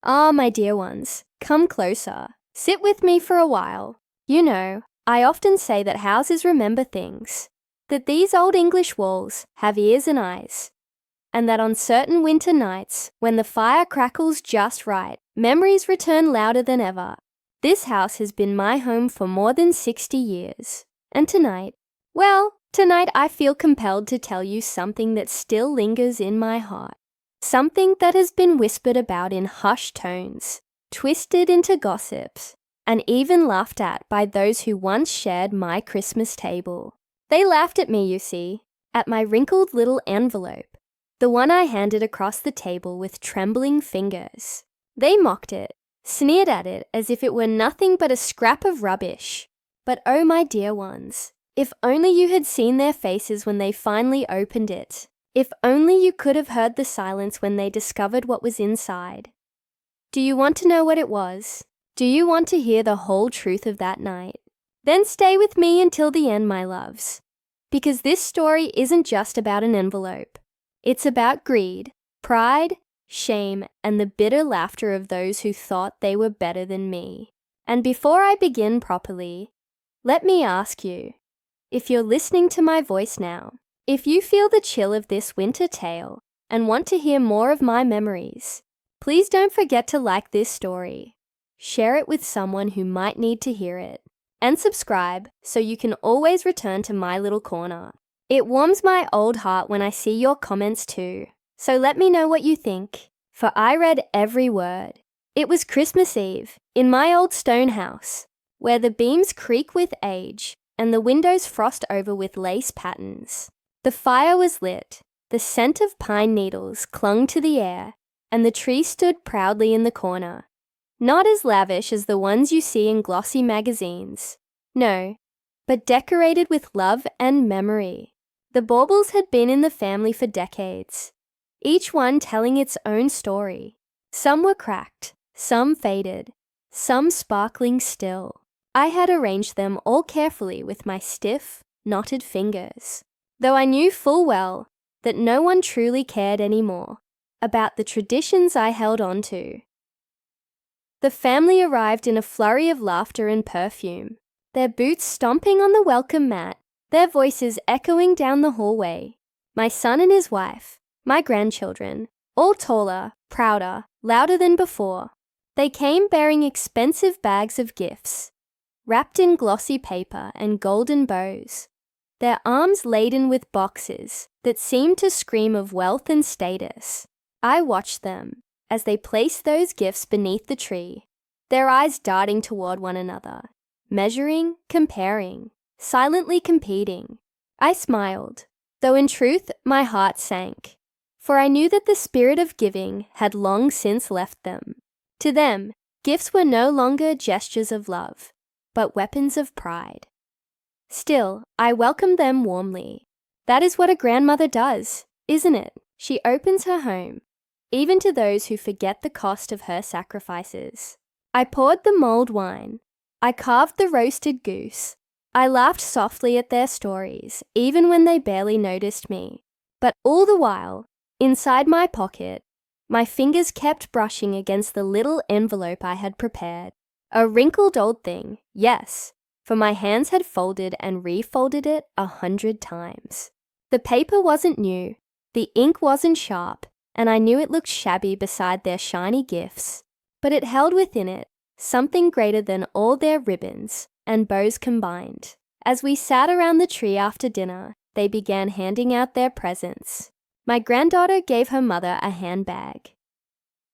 Ah, my dear ones, come closer. Sit with me for a while. You know, I often say that houses remember things, that these old English walls have ears and eyes, and that on certain winter nights, when the fire crackles just right, memories return louder than ever. This house has been my home for more than 60 years. And tonight I feel compelled to tell you something that still lingers in my heart. Something that has been whispered about in hushed tones, twisted into gossips, and even laughed at by those who once shared my Christmas table. They laughed at me, you see, at my wrinkled little envelope, the one I handed across the table with trembling fingers. They mocked it, sneered at it as if it were nothing but a scrap of rubbish. But oh, my dear ones, if only you had seen their faces when they finally opened it. If only you could have heard the silence when they discovered what was inside. Do you want to know what it was? Do you want to hear the whole truth of that night? Then stay with me until the end, my loves. Because this story isn't just about an envelope. It's about greed, pride, shame, and the bitter laughter of those who thought they were better than me. And before I begin properly, let me ask you, if you're listening to my voice now, if you feel the chill of this winter tale and want to hear more of my memories, please don't forget to like this story, share it with someone who might need to hear it, and subscribe so you can always return to my little corner. It warms my old heart when I see your comments too, so let me know what you think, for I read every word. It was Christmas Eve in my old stone house, where the beams creak with age and the windows frost over with lace patterns. The fire was lit, the scent of pine needles clung to the air, and the tree stood proudly in the corner. Not as lavish as the ones you see in glossy magazines, no, but decorated with love and memory. The baubles had been in the family for decades, each one telling its own story. Some were cracked, some faded, some sparkling still. I had arranged them all carefully with my stiff, knotted fingers, though I knew full well that no one truly cared anymore about the traditions I held on to. The family arrived in a flurry of laughter and perfume, their boots stomping on the welcome mat, their voices echoing down the hallway. My son and his wife, my grandchildren, all taller, prouder, louder than before. They came bearing expensive bags of gifts, wrapped in glossy paper and golden bows, their arms laden with boxes that seemed to scream of wealth and status. I watched them as they placed those gifts beneath the tree, their eyes darting toward one another, measuring, comparing, silently competing. I smiled, though in truth my heart sank, for I knew that the spirit of giving had long since left them. To them, gifts were no longer gestures of love, but weapons of pride. Still, I welcomed them warmly. That is what a grandmother does, isn't it? She opens her home, even to those who forget the cost of her sacrifices. I poured the mulled wine. I carved the roasted goose. I laughed softly at their stories, even when they barely noticed me. But all the while, inside my pocket, my fingers kept brushing against the little envelope I had prepared. A wrinkled old thing, yes, for my hands had folded and refolded it 100 times. The paper wasn't new, the ink wasn't sharp, and I knew it looked shabby beside their shiny gifts, but it held within it something greater than all their ribbons and bows combined. As we sat around the tree after dinner, they began handing out their presents. My granddaughter gave her mother a handbag,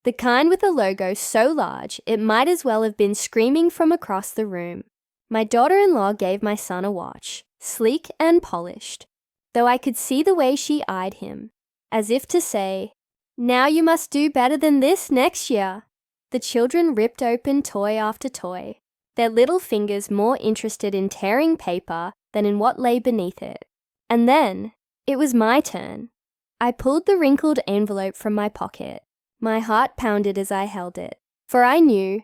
the kind with a logo so large it might as well have been screaming from across the room. My daughter-in-law gave my son a watch, sleek and polished, though I could see the way she eyed him, as if to say, "Now you must do better than this next year." The children ripped open toy after toy, their little fingers more interested in tearing paper than in what lay beneath it. And then, it was my turn. I pulled the wrinkled envelope from my pocket. My heart pounded as I held it, for I knew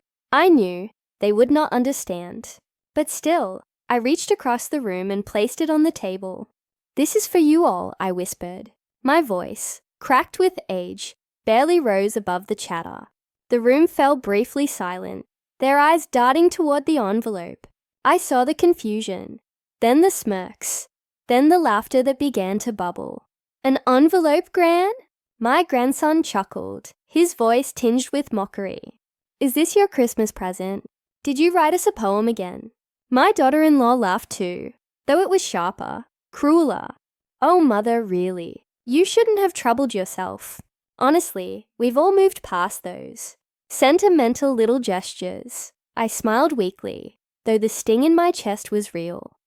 they would not understand. But still, I reached across the room and placed it on the table. "This is for you all," I whispered. My voice, cracked with age, barely rose above the chatter. The room fell briefly silent, their eyes darting toward the envelope. I saw the confusion, then the smirks, then the laughter that began to bubble. "An envelope, Gran?" My grandson chuckled, his voice tinged with mockery. "Is this your Christmas present? Did you write us a poem again?" My daughter-in-law laughed too, though it was sharper, crueler. "Oh, Mother, really. You shouldn't have troubled yourself. Honestly, we've all moved past those sentimental little gestures." I smiled weakly, though the sting in my chest was real.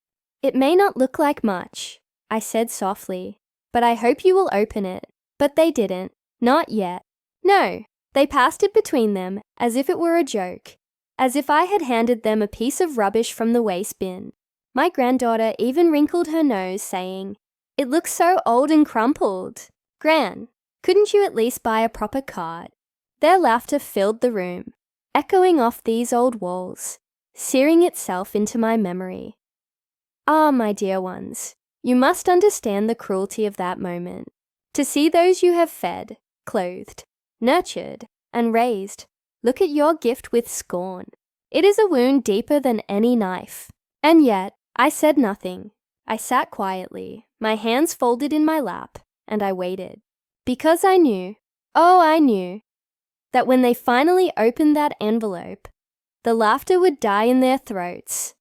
"It may not look like much," I said softly, "but I hope you will open it." But they didn't. Not yet. No, they passed it between them as if it were a joke, as if I had handed them a piece of rubbish from the waste bin. My granddaughter even wrinkled her nose, saying, "It looks so old and crumpled. Gran, couldn't you at least buy a proper card?" Their laughter filled the room, echoing off these old walls, searing itself into my memory. Ah, my dear ones, you must understand the cruelty of that moment. To see those you have fed, clothed, nurtured, and raised look at your gift with scorn. It is a wound deeper than any knife. And yet, I said nothing. I sat quietly, my hands folded in my lap, and I waited. Because I knew, oh, I knew, that when they finally opened that envelope, the laughter would die in their throats.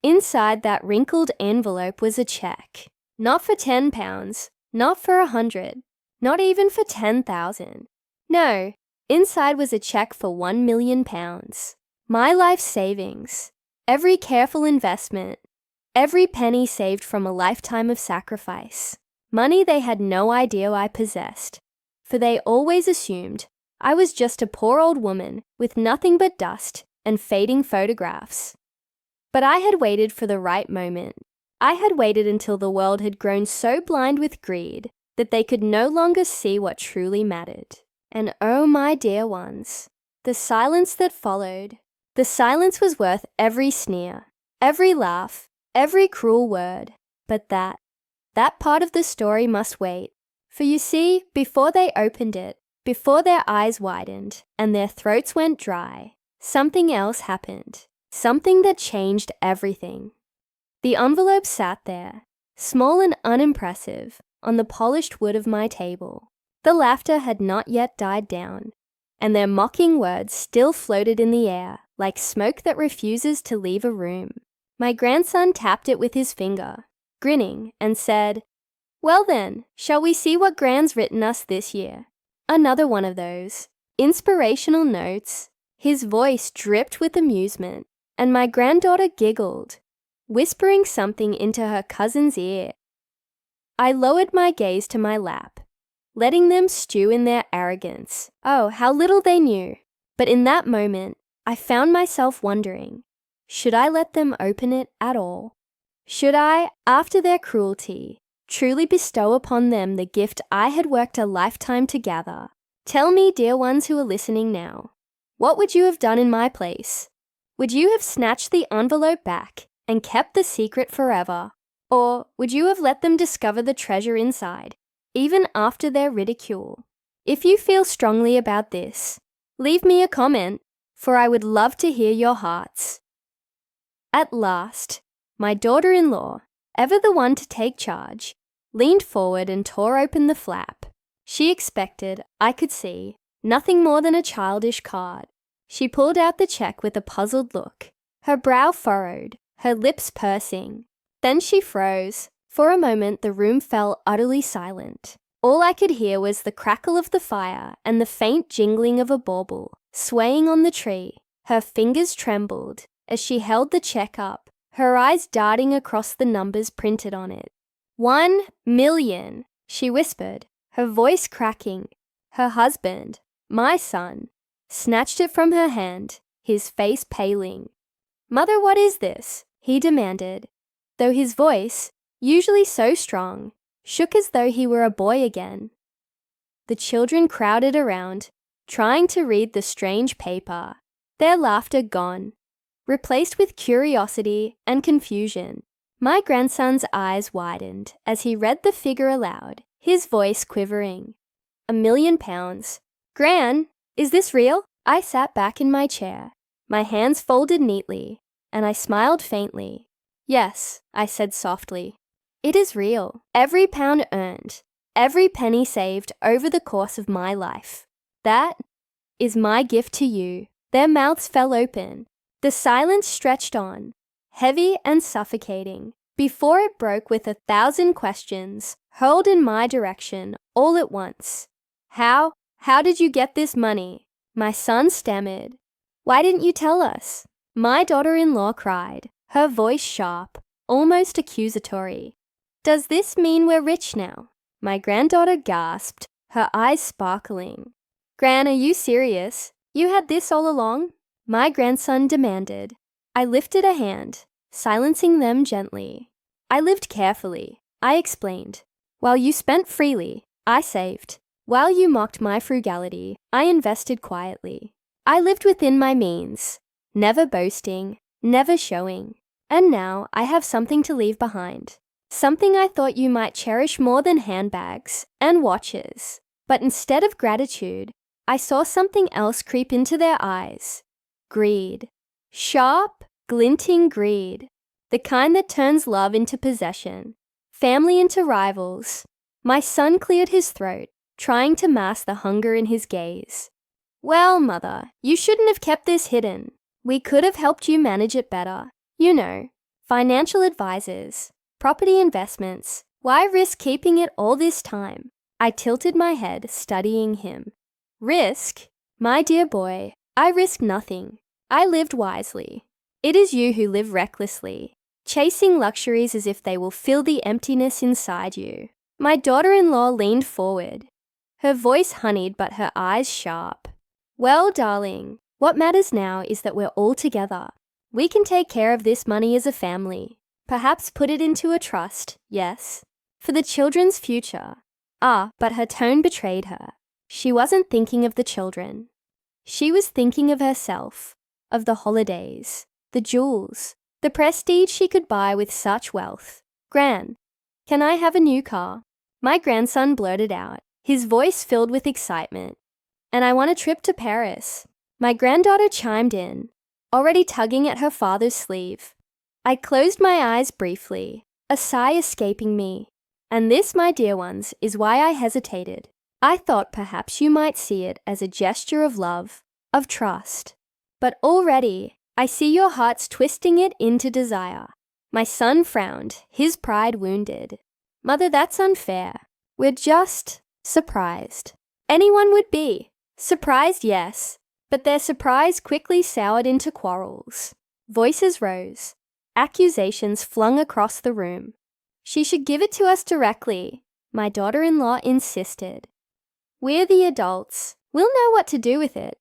Inside that wrinkled envelope was a cheque, not for £10, not for 100, not even for 10,000. No, inside was a cheque for £1 million. My life savings, every careful investment, every penny saved from a lifetime of sacrifice. Money they had no idea I possessed, for they always assumed I was just a poor old woman with nothing but dust and fading photographs. But I had waited for the right moment. I had waited until the world had grown so blind with greed that they could no longer see what truly mattered. And oh, my dear ones, the silence that followed. The silence was worth every sneer, every laugh, every cruel word. But that part of the story must wait. For you see, before they opened it, before their eyes widened and their throats went dry, something else happened. Something that changed everything. The envelope sat there, small and unimpressive, on the polished wood of my table. The laughter had not yet died down, and their mocking words still floated in the air like smoke that refuses to leave a room. My grandson tapped it with his finger, grinning, and said, "Well then, shall we see what Gran's written us this year?" Another one of those inspirational notes. His voice dripped with amusement, and my granddaughter giggled, whispering something into her cousin's ear. I lowered my gaze to my lap, letting them stew in their arrogance. Oh, how little they knew. But in that moment, I found myself wondering, should I let them open it at all? Should I, after their cruelty, truly bestow upon them the gift I had worked a lifetime to gather? Tell me, dear ones who are listening now, what would you have done in my place? Would you have snatched the envelope back and kept the secret forever? Or would you have let them discover the treasure inside, even after their ridicule? If you feel strongly about this, leave me a comment, for I would love to hear your hearts. At last, my daughter-in-law, ever the one to take charge, leaned forward and tore open the flap. She expected, I could see, nothing more than a childish card. She pulled out the cheque with a puzzled look, her brow furrowed, her lips pursing. Then she froze. For a moment the room fell utterly silent. All I could hear was the crackle of the fire and the faint jingling of a bauble swaying on the tree. Her fingers trembled as she held the cheque up, her eyes darting across the numbers printed on it. 1 million, she whispered, her voice cracking. Her husband, my son, snatched it from her hand, his face paling. "Mother, what is this?" he demanded, though his voice, usually so strong, shook as though he were a boy again. The children crowded around, trying to read the strange paper, their laughter gone, replaced with curiosity and confusion. My grandson's eyes widened as he read the figure aloud, his voice quivering. £1 million. "Gran, Is this real? I sat back in my chair, my hands folded neatly, and I smiled faintly. Yes, I said softly. It is real. Every pound earned, every penny saved over the course of my life. That is my gift to you. Their mouths fell open. The silence stretched on, heavy and suffocating, before it broke with 1,000 questions hurled in my direction all at once. How did you get this money? My son stammered. Why didn't you tell us? My daughter-in-law cried, her voice sharp, almost accusatory. Does this mean we're rich now? My granddaughter gasped, her eyes sparkling. Gran, are you serious? You had this all along? My grandson demanded. I lifted a hand, silencing them gently. I lived carefully, I explained. While you spent freely, I saved. While you mocked my frugality, I invested quietly. I lived within my means, never boasting, never showing. And now I have something to leave behind. Something I thought you might cherish more than handbags and watches. But instead of gratitude, I saw something else creep into their eyes. Greed. Sharp, glinting greed. The kind that turns love into possession, family into rivals. My son cleared his throat, trying to mask the hunger in his gaze. Well, Mother, you shouldn't have kept this hidden. We could have helped you manage it better. You know, financial advisors, property investments. Why risk keeping it all this time? I tilted my head, studying him. Risk? My dear boy, I risk nothing. I lived wisely. It is you who live recklessly, chasing luxuries as if they will fill the emptiness inside you. My daughter-in-law leaned forward, her voice honeyed but her eyes sharp. Well, darling, what matters now is that we're all together. We can take care of this money as a family. Perhaps put it into a trust, yes, for the children's future. But her tone betrayed her. She wasn't thinking of the children. She was thinking of herself, of the holidays, the jewels, the prestige she could buy with such wealth. Gran, can I have a new car? My grandson blurted out, his voice filled with excitement. And I want a trip to Paris. My granddaughter chimed in, already tugging at her father's sleeve. I closed my eyes briefly, a sigh escaping me. And this, my dear ones, is why I hesitated. I thought perhaps you might see it as a gesture of love, of trust. But already, I see your hearts twisting it into desire. My son frowned, his pride wounded. Mother, that's unfair. We're just surprised. Anyone would be. Surprised, yes, but their surprise quickly soured into quarrels. Voices rose. Accusations flung across the room. She should give it to us directly, my daughter-in-law insisted. We're the adults. We'll know what to do with it.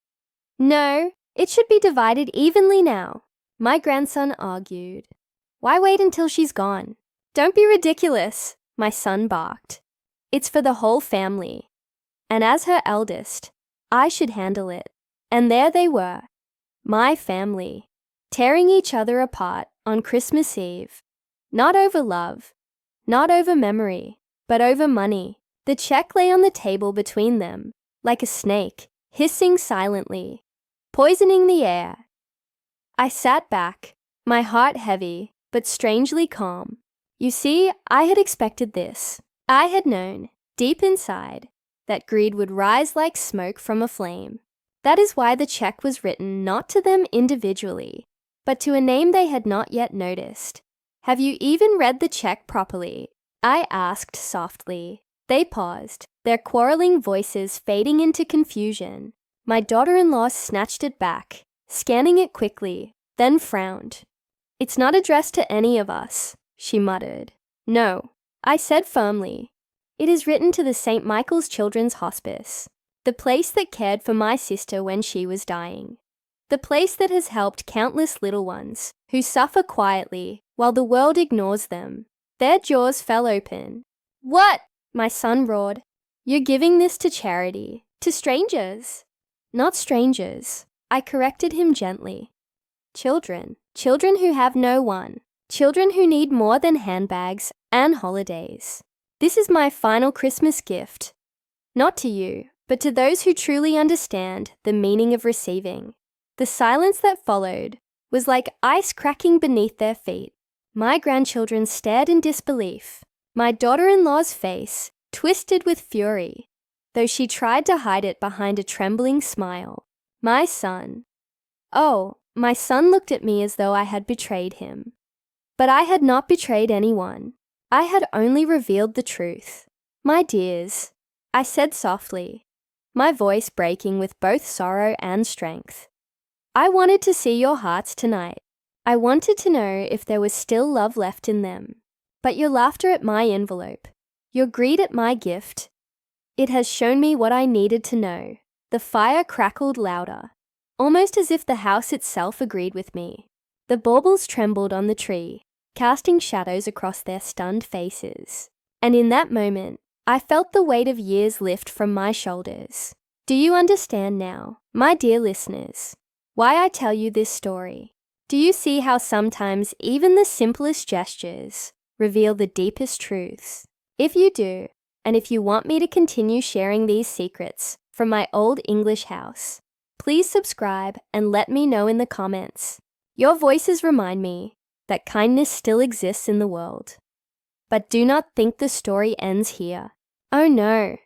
No, it should be divided evenly now, my grandson argued. Why wait until she's gone? Don't be ridiculous, my son barked. It's for the whole family. And as her eldest, I should handle it. And there they were, my family, tearing each other apart on Christmas Eve. Not over love, not over memory, but over money. The check lay on the table between them, like a snake, hissing silently, poisoning the air. I sat back, my heart heavy, but strangely calm. You see, I had expected this. I had known, deep inside, that greed would rise like smoke from a flame. That is why the check was written not to them individually, but to a name they had not yet noticed. Have you even read the check properly? I asked softly. They paused, their quarreling voices fading into confusion. My daughter-in-law snatched it back, scanning it quickly, then frowned. It's not addressed to any of us, she muttered. No, I said firmly. It is written to the St. Michael's Children's Hospice, the place that cared for my sister when she was dying. The place that has helped countless little ones who suffer quietly while the world ignores them. Their jaws fell open. What? My son roared. You're giving this to charity, to strangers. Not strangers, I corrected him gently. Children who have no one. Children who need more than handbags and holidays. This is my final Christmas gift. Not to you, but to those who truly understand the meaning of receiving. The silence that followed was like ice cracking beneath their feet. My grandchildren stared in disbelief. My daughter-in-law's face twisted with fury, though she tried to hide it behind a trembling smile. My son looked at me as though I had betrayed him. But I had not betrayed anyone. I had only revealed the truth. My dears, I said softly, my voice breaking with both sorrow and strength. I wanted to see your hearts tonight. I wanted to know if there was still love left in them. But your laughter at my envelope, your greed at my gift, it has shown me what I needed to know. The fire crackled louder, almost as if the house itself agreed with me. The baubles trembled on the tree, casting shadows across their stunned faces. And in that moment, I felt the weight of years lift from my shoulders. Do you understand now, my dear listeners, why I tell you this story? Do you see how sometimes even the simplest gestures reveal the deepest truths? If you do, and if you want me to continue sharing these secrets from my old English house, please subscribe and let me know in the comments. Your voices remind me that kindness still exists in the world. But do not think the story ends here. Oh no,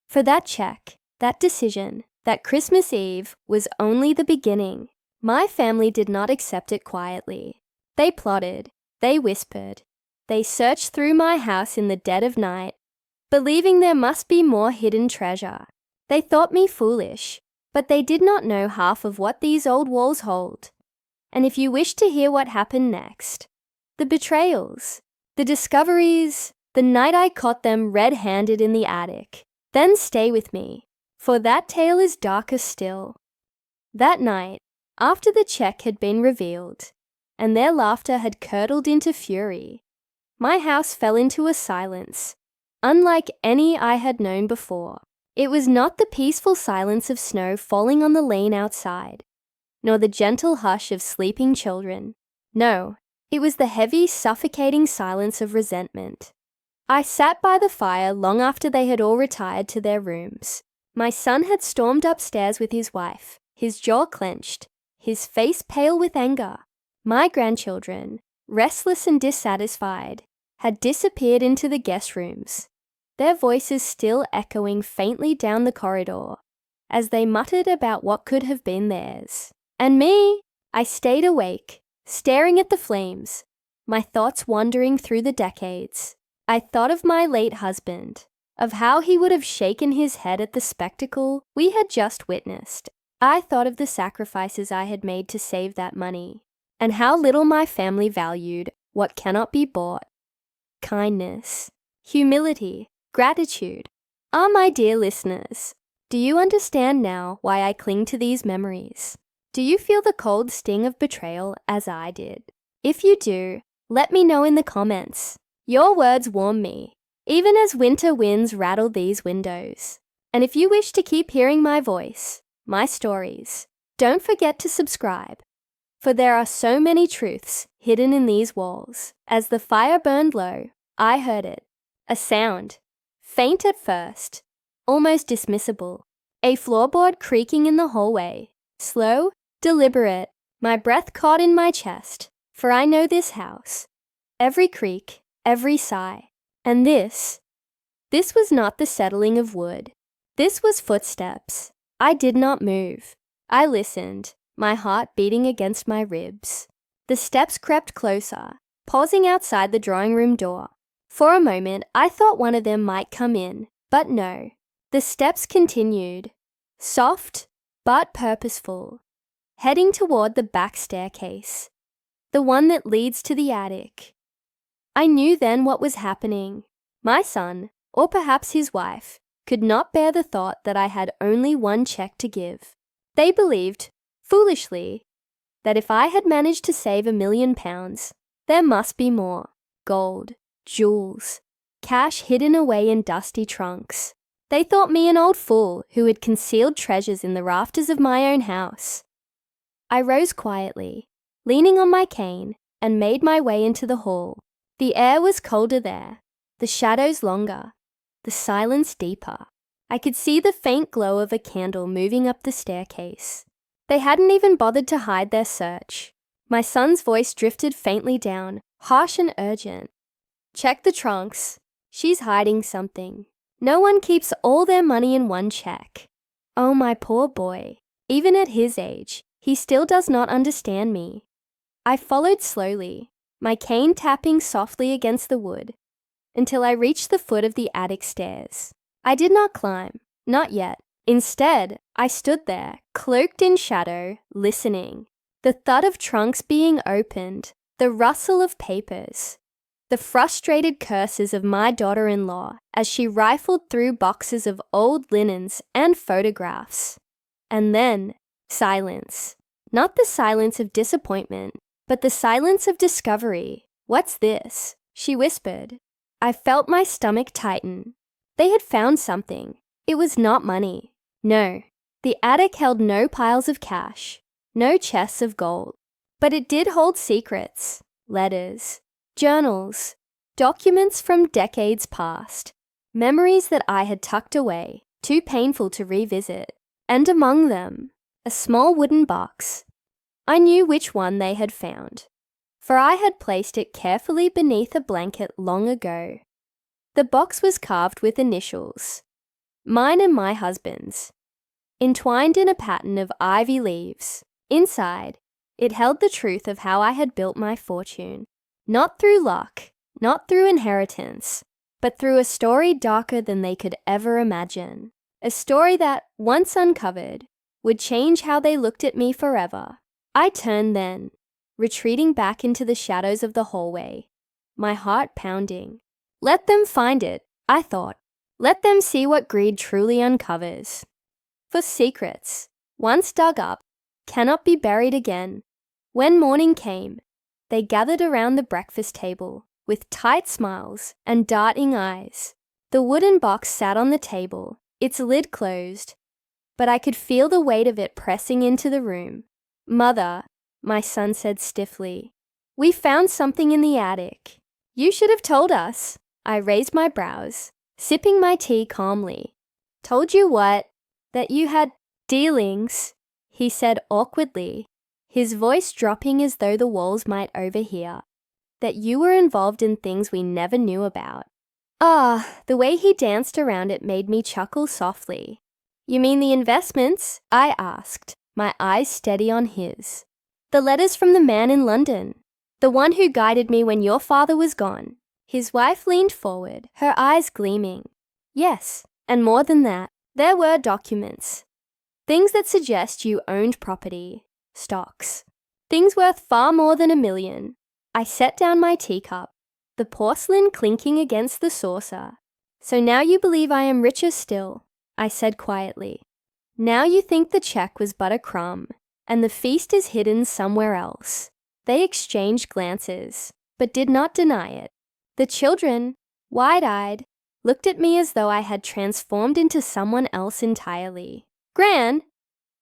for that check, that decision, that Christmas Eve was only the beginning. My family did not accept it quietly. They plotted, they whispered, they searched through my house in the dead of night, believing there must be more hidden treasure. They thought me foolish, but they did not know half of what these old walls hold. And if you wish to hear what happened next, the betrayals, the discoveries, the night I caught them red-handed in the attic, then stay with me, for that tale is darker still. That night, after the check had been revealed, and their laughter had curdled into fury, my house fell into a silence, unlike any I had known before. It was not the peaceful silence of snow falling on the lane outside, nor the gentle hush of sleeping children. No, it was the heavy, suffocating silence of resentment. I sat by the fire long after they had all retired to their rooms. My son had stormed upstairs with his wife, his jaw clenched, his face pale with anger. My grandchildren, restless and dissatisfied, had disappeared into the guest rooms, their voices still echoing faintly down the corridor as they muttered about what could have been theirs. And me, I stayed awake, staring at the flames, my thoughts wandering through the decades. I thought of my late husband, of how he would have shaken his head at the spectacle we had just witnessed. I thought of the sacrifices I had made to save that money, and how little my family valued what cannot be bought. Kindness, humility, gratitude. Ah, my dear listeners, do you understand now why I cling to these memories? Do you feel the cold sting of betrayal as I did? If you do, let me know in the comments. Your words warm me, even as winter winds rattle these windows. And if you wish to keep hearing my voice, my stories, don't forget to subscribe, for there are so many truths hidden in these walls. As the fire burned low, I heard it, a sound, faint at first, almost dismissible, a floorboard creaking in the hallway, slow, deliberate, my breath caught in my chest, for I know this house, every creak, every sigh. And this was not the settling of wood. This was footsteps. I did not move. I listened, my heart beating against my ribs. The steps crept closer, pausing outside the drawing room door. For a moment, I thought one of them might come in, but no. The steps continued, soft but purposeful, heading toward the back staircase, the one that leads to the attic. I knew then what was happening. My son, or perhaps his wife, could not bear the thought that I had only one check to give. They believed, foolishly, that if I had managed to save £1 million, there must be more. Gold, jewels, cash hidden away in dusty trunks. They thought me an old fool who had concealed treasures in the rafters of my own house. I rose quietly, leaning on my cane, and made my way into the hall. The air was colder there, the shadows longer, the silence deeper. I could see the faint glow of a candle moving up the staircase. They hadn't even bothered to hide their search. My son's voice drifted faintly down, harsh and urgent. Check the trunks. She's hiding something. No one keeps all their money in one check. Oh, my poor boy. Even at his age, he still does not understand me. I followed slowly, my cane tapping softly against the wood, until I reached the foot of the attic stairs. I did not climb, not yet. Instead, I stood there, cloaked in shadow, listening. The thud of trunks being opened, the rustle of papers, the frustrated curses of my daughter-in-law as she rifled through boxes of old linens and photographs. And then, silence. Not the silence of disappointment, but the silence of discovery. What's this? She whispered. I felt my stomach tighten. They had found something. It was not money. No, the attic held no piles of cash, no chests of gold. But it did hold secrets, letters, journals, documents from decades past, memories that I had tucked away, too painful to revisit. And among them, a small wooden box. I knew which one they had found, for I had placed it carefully beneath a blanket long ago. The box was carved with initials, mine and my husband's, entwined in a pattern of ivy leaves. Inside, it held the truth of how I had built my fortune, not through luck, not through inheritance, but through a story darker than they could ever imagine. A story that, once uncovered, would change how they looked at me forever. I turned then, retreating back into the shadows of the hallway, my heart pounding. Let them find it, I thought. Let them see what greed truly uncovers. For secrets, once dug up, cannot be buried again. When morning came, they gathered around the breakfast table with tight smiles and darting eyes. The wooden box sat on the table, its lid closed, but I could feel the weight of it pressing into the room. Mother, my son said stiffly, we found something in the attic. You should have told us. I raised my brows, sipping my tea calmly. Told you what? That you had dealings, he said awkwardly, his voice dropping as though the walls might overhear. That you were involved in things we never knew about. Ah, the way he danced around it made me chuckle softly. You mean the investments? I asked, my eyes steady on his. The letters from the man in London, the one who guided me when your father was gone. His wife leaned forward, her eyes gleaming. Yes, and more than that, there were documents. Things that suggest you owned property, stocks. Things worth far more than $1 million. I set down my teacup, the porcelain clinking against the saucer. So now you believe I am richer still, I said quietly. Now you think the check was but a crumb, and the feast is hidden somewhere else. They exchanged glances, but did not deny it. The children, wide-eyed, looked at me as though I had transformed into someone else entirely. Gran,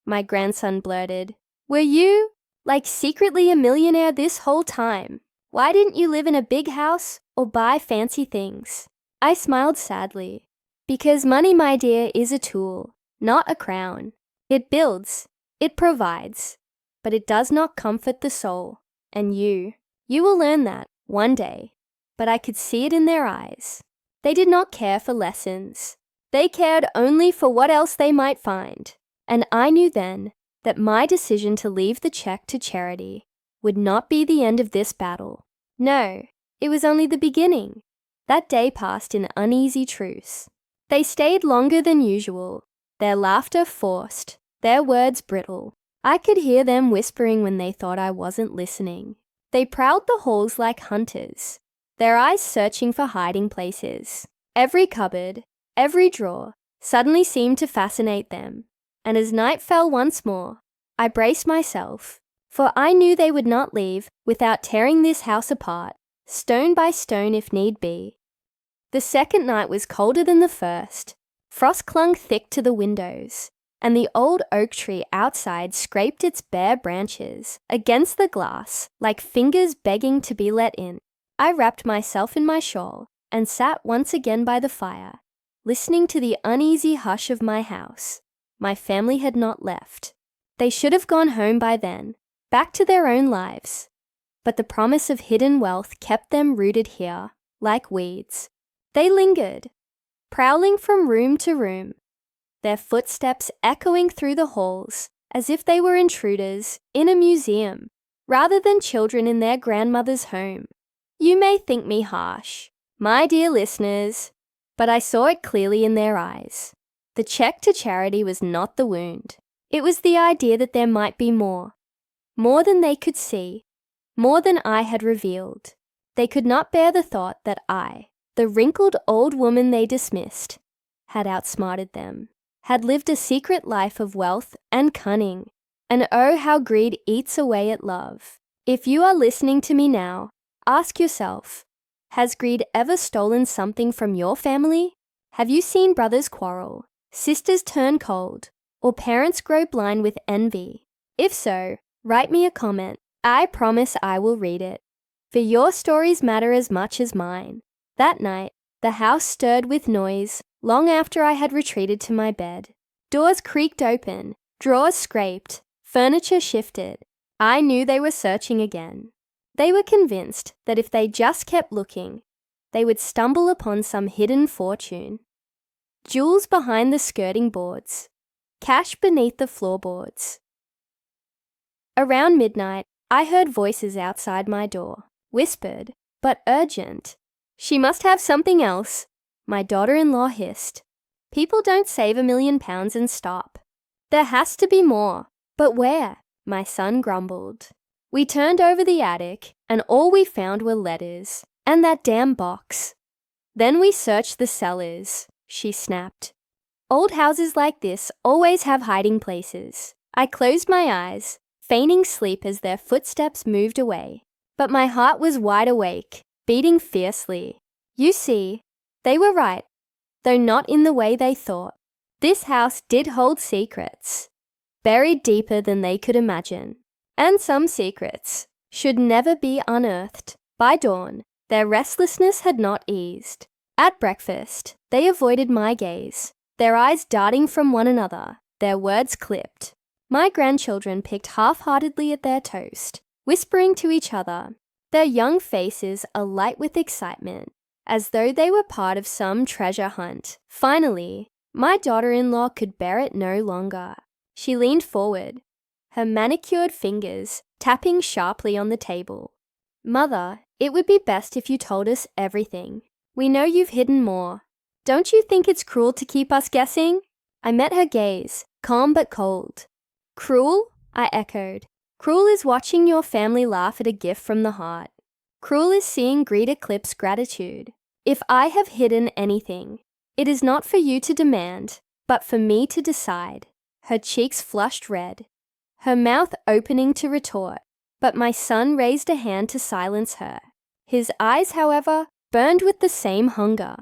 my grandson blurted, were you, like, secretly a millionaire this whole time? Why didn't you live in a big house or buy fancy things? I smiled sadly. Because money, my dear, is a tool, not a crown. It builds, it provides, but it does not comfort the soul. And you will learn that one day. But I could see it in their eyes. They did not care for lessons. They cared only for what else they might find. And I knew then that my decision to leave the check to charity would not be the end of this battle. No, it was only the beginning. That day passed in uneasy truce. They stayed longer than usual, their laughter forced, their words brittle. I could hear them whispering when they thought I wasn't listening. They prowled the halls like hunters, their eyes searching for hiding places. Every cupboard, every drawer, suddenly seemed to fascinate them. And as night fell once more, I braced myself, for I knew they would not leave without tearing this house apart, stone by stone if need be. The second night was colder than the first. Frost clung thick to the windows, and the old oak tree outside scraped its bare branches against the glass like fingers begging to be let in. I wrapped myself in my shawl and sat once again by the fire, listening to the uneasy hush of my house. My family had not left. They should have gone home by then, back to their own lives. But the promise of hidden wealth kept them rooted here, like weeds. They lingered, prowling from room to room, their footsteps echoing through the halls as if they were intruders in a museum rather than children in their grandmother's home. You may think me harsh, my dear listeners, but I saw it clearly in their eyes. The check to charity was not the wound. It was the idea that there might be more than they could see, more than I had revealed. They could not bear the thought that I, the wrinkled old woman they dismissed, had outsmarted them, had lived a secret life of wealth and cunning. And oh, how greed eats away at love. If you are listening to me now, ask yourself, has greed ever stolen something from your family? Have you seen brothers quarrel, sisters turn cold, or parents grow blind with envy? If so, write me a comment. I promise I will read it. For your stories matter as much as mine. That night, the house stirred with noise long after I had retreated to my bed. Doors creaked open, drawers scraped, furniture shifted. I knew they were searching again. They were convinced that if they just kept looking, they would stumble upon some hidden fortune. Jewels behind the skirting boards, cash beneath the floorboards. Around midnight, I heard voices outside my door, whispered, but urgent. She must have something else, my daughter-in-law hissed. People don't save £1 million and stop. There has to be more. But where? My son grumbled. We turned over the attic, and all we found were letters, and that damn box. Then we searched the cellars, she snapped. Old houses like this always have hiding places. I closed my eyes, feigning sleep as their footsteps moved away. But my heart was wide awake, beating fiercely. You see, they were right, though not in the way they thought. This house did hold secrets, buried deeper than they could imagine. And some secrets should never be unearthed. By dawn, their restlessness had not eased. At breakfast, they avoided my gaze, their eyes darting from one another, their words clipped. My grandchildren picked half-heartedly at their toast, whispering to each other, their young faces alight with excitement, as though they were part of some treasure hunt. Finally, my daughter-in-law could bear it no longer. She leaned forward, her manicured fingers tapping sharply on the table. Mother, it would be best if you told us everything. We know you've hidden more. Don't you think it's cruel to keep us guessing? I met her gaze, calm but cold. Cruel? I echoed. Cruel is watching your family laugh at a gift from the heart. Cruel is seeing greed eclipse gratitude. If I have hidden anything, it is not for you to demand, but for me to decide. Her cheeks flushed red, her mouth opening to retort, but my son raised a hand to silence her. His eyes, however, burned with the same hunger.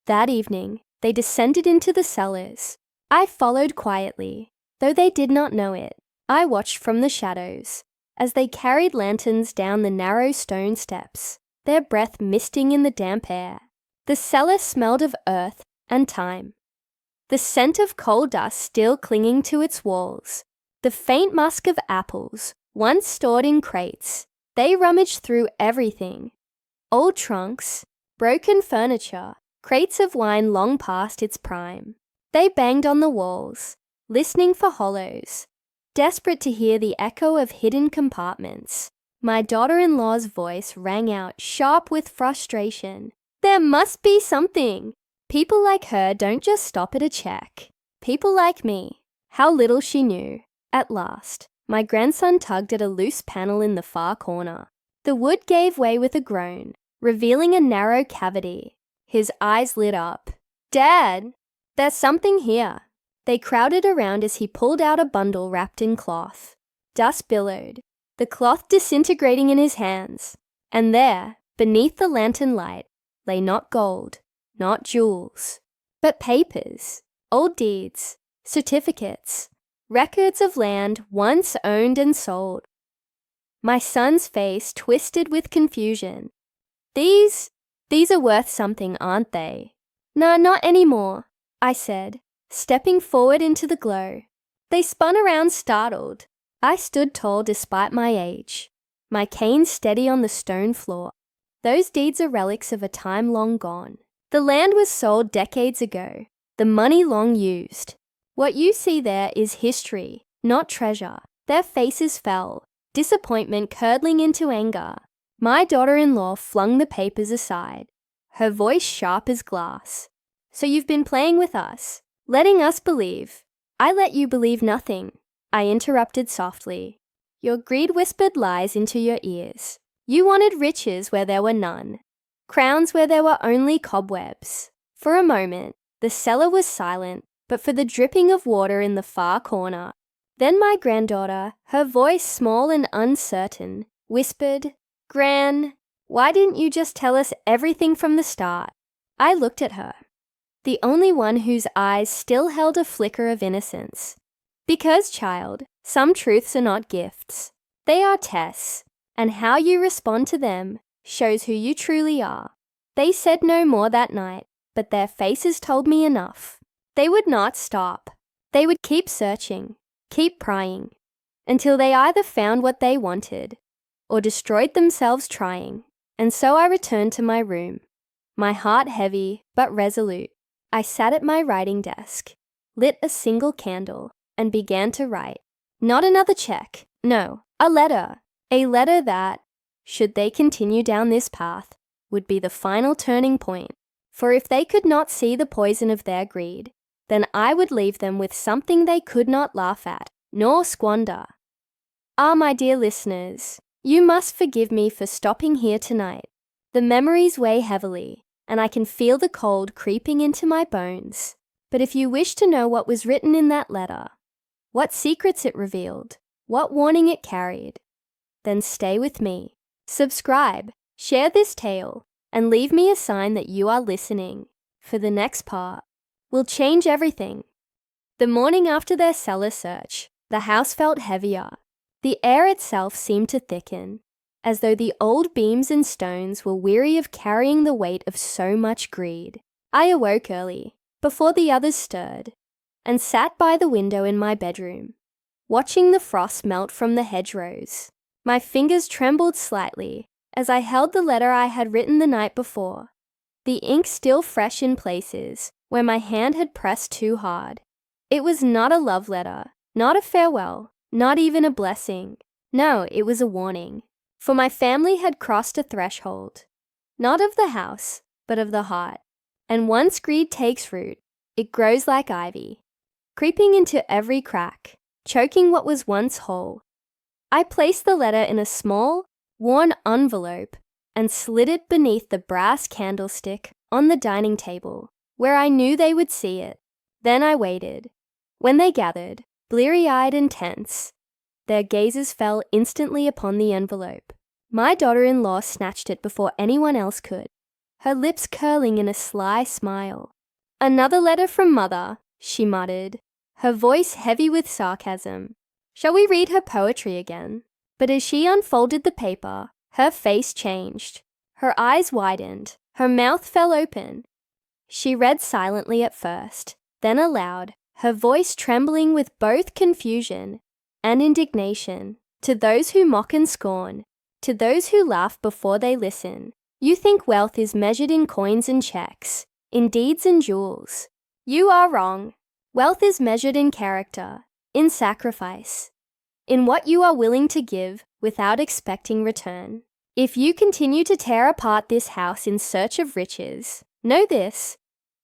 That evening, they descended into the cellars. I followed quietly, though they did not know it. I watched from the shadows, as they carried lanterns down the narrow stone steps, their breath misting in the damp air. The cellar smelled of earth and time. The scent of coal dust still clinging to its walls, the faint musk of apples, once stored in crates. They rummaged through everything. Old trunks, broken furniture, crates of wine long past its prime. They banged on the walls, listening for hollows, desperate to hear the echo of hidden compartments. My daughter-in-law's voice rang out, sharp with frustration. There must be something. People like her don't just stop at a check. People like me. How little she knew. At last, my grandson tugged at a loose panel in the far corner. The wood gave way with a groan, revealing a narrow cavity. His eyes lit up. Dad, there's something here. They crowded around as he pulled out a bundle wrapped in cloth. Dust billowed, the cloth disintegrating in his hands. And there, beneath the lantern light, lay not gold, not jewels, but papers, old deeds, certificates, records of land once owned and sold. My son's face twisted with confusion. These are worth something, aren't they? "Nah, not anymore," I said, stepping forward into the glow. They spun around startled. I stood tall despite my age, my cane steady on the stone floor. Those deeds are relics of a time long gone. The land was sold decades ago, the money long used. What you see there is history, not treasure. Their faces fell, disappointment curdling into anger. My daughter-in-law flung the papers aside, her voice sharp as glass. "So you've been playing with us, letting us believe." "I let you believe nothing," I interrupted softly. "Your greed whispered lies into your ears. You wanted riches where there were none, crowns where there were only cobwebs." For a moment, the cellar was silent, but for the dripping of water in the far corner. Then my granddaughter, her voice small and uncertain, whispered, "Gran, why didn't you just tell us everything from the start?" I looked at her, the only one whose eyes still held a flicker of innocence. "Because, child, some truths are not gifts. They are tests, and how you respond to them shows who you truly are." They said no more that night, but their faces told me enough. They would not stop. They would keep searching, keep prying, until they either found what they wanted or destroyed themselves trying. And so I returned to my room, my heart heavy but resolute. I sat at my writing desk, lit a single candle, and began to write. Not another check, no, a letter. A letter that, should they continue down this path, would be the final turning point. For if they could not see the poison of their greed, then I would leave them with something they could not laugh at, nor squander. Ah, my dear listeners, you must forgive me for stopping here tonight. The memories weigh heavily, and I can feel the cold creeping into my bones. But if you wish to know what was written in that letter, what secrets it revealed, what warning it carried, then stay with me. Subscribe, share this tale, and leave me a sign that you are listening, for the next part will change everything. The morning after their cellar search, the house felt heavier. The air itself seemed to thicken, as though the old beams and stones were weary of carrying the weight of so much greed. I awoke early, before the others stirred, and sat by the window in my bedroom, watching the frost melt from the hedgerows. My fingers trembled slightly as I held the letter I had written the night before, the ink still fresh in places where my hand had pressed too hard. It was not a love letter, not a farewell, not even a blessing. No, it was a warning. For my family had crossed a threshold, not of the house, but of the heart. And once greed takes root, it grows like ivy, creeping into every crack, choking what was once whole. I placed the letter in a small, worn envelope and slid it beneath the brass candlestick on the dining table, where I knew they would see it. Then I waited. When they gathered, bleary-eyed and tense, their gazes fell instantly upon the envelope. My daughter-in-law snatched it before anyone else could, her lips curling in a sly smile. "Another letter from Mother," she muttered, her voice heavy with sarcasm. Shall we read her poetry again? But as she unfolded the paper, her face changed. Her eyes widened, her mouth fell open. She read silently at first, then aloud, her voice trembling with both confusion and indignation. "To those who mock and scorn, to those who laugh before they listen, you think wealth is measured in coins and checks, in deeds and jewels. You are wrong. Wealth is measured in character, in sacrifice, in what you are willing to give without expecting return. If you continue to tear apart this house in search of riches, know this,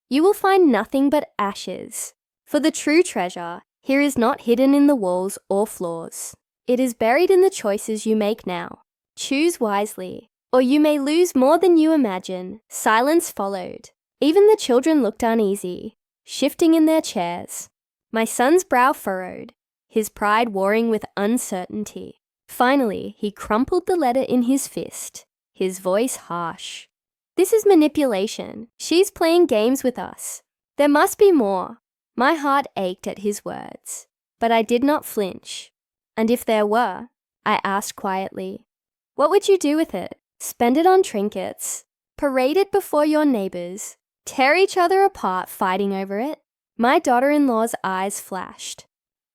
you will find nothing but ashes. For the true treasure here is not hidden in the walls or floors. It is buried in the choices you make now. Choose wisely, or you may lose more than you imagine." Silence followed. Even the children looked uneasy, shifting in their chairs. My son's brow furrowed, his pride warring with uncertainty. Finally, he crumpled the letter in his fist, his voice harsh. "This is manipulation. She's playing games with us. There must be more." My heart ached at his words, but I did not flinch. "And if there were," I asked quietly, "what would you do with it? Spend it on trinkets? Parade it before your neighbors? tear each other apart fighting over it. My daughter-in-law's eyes flashed.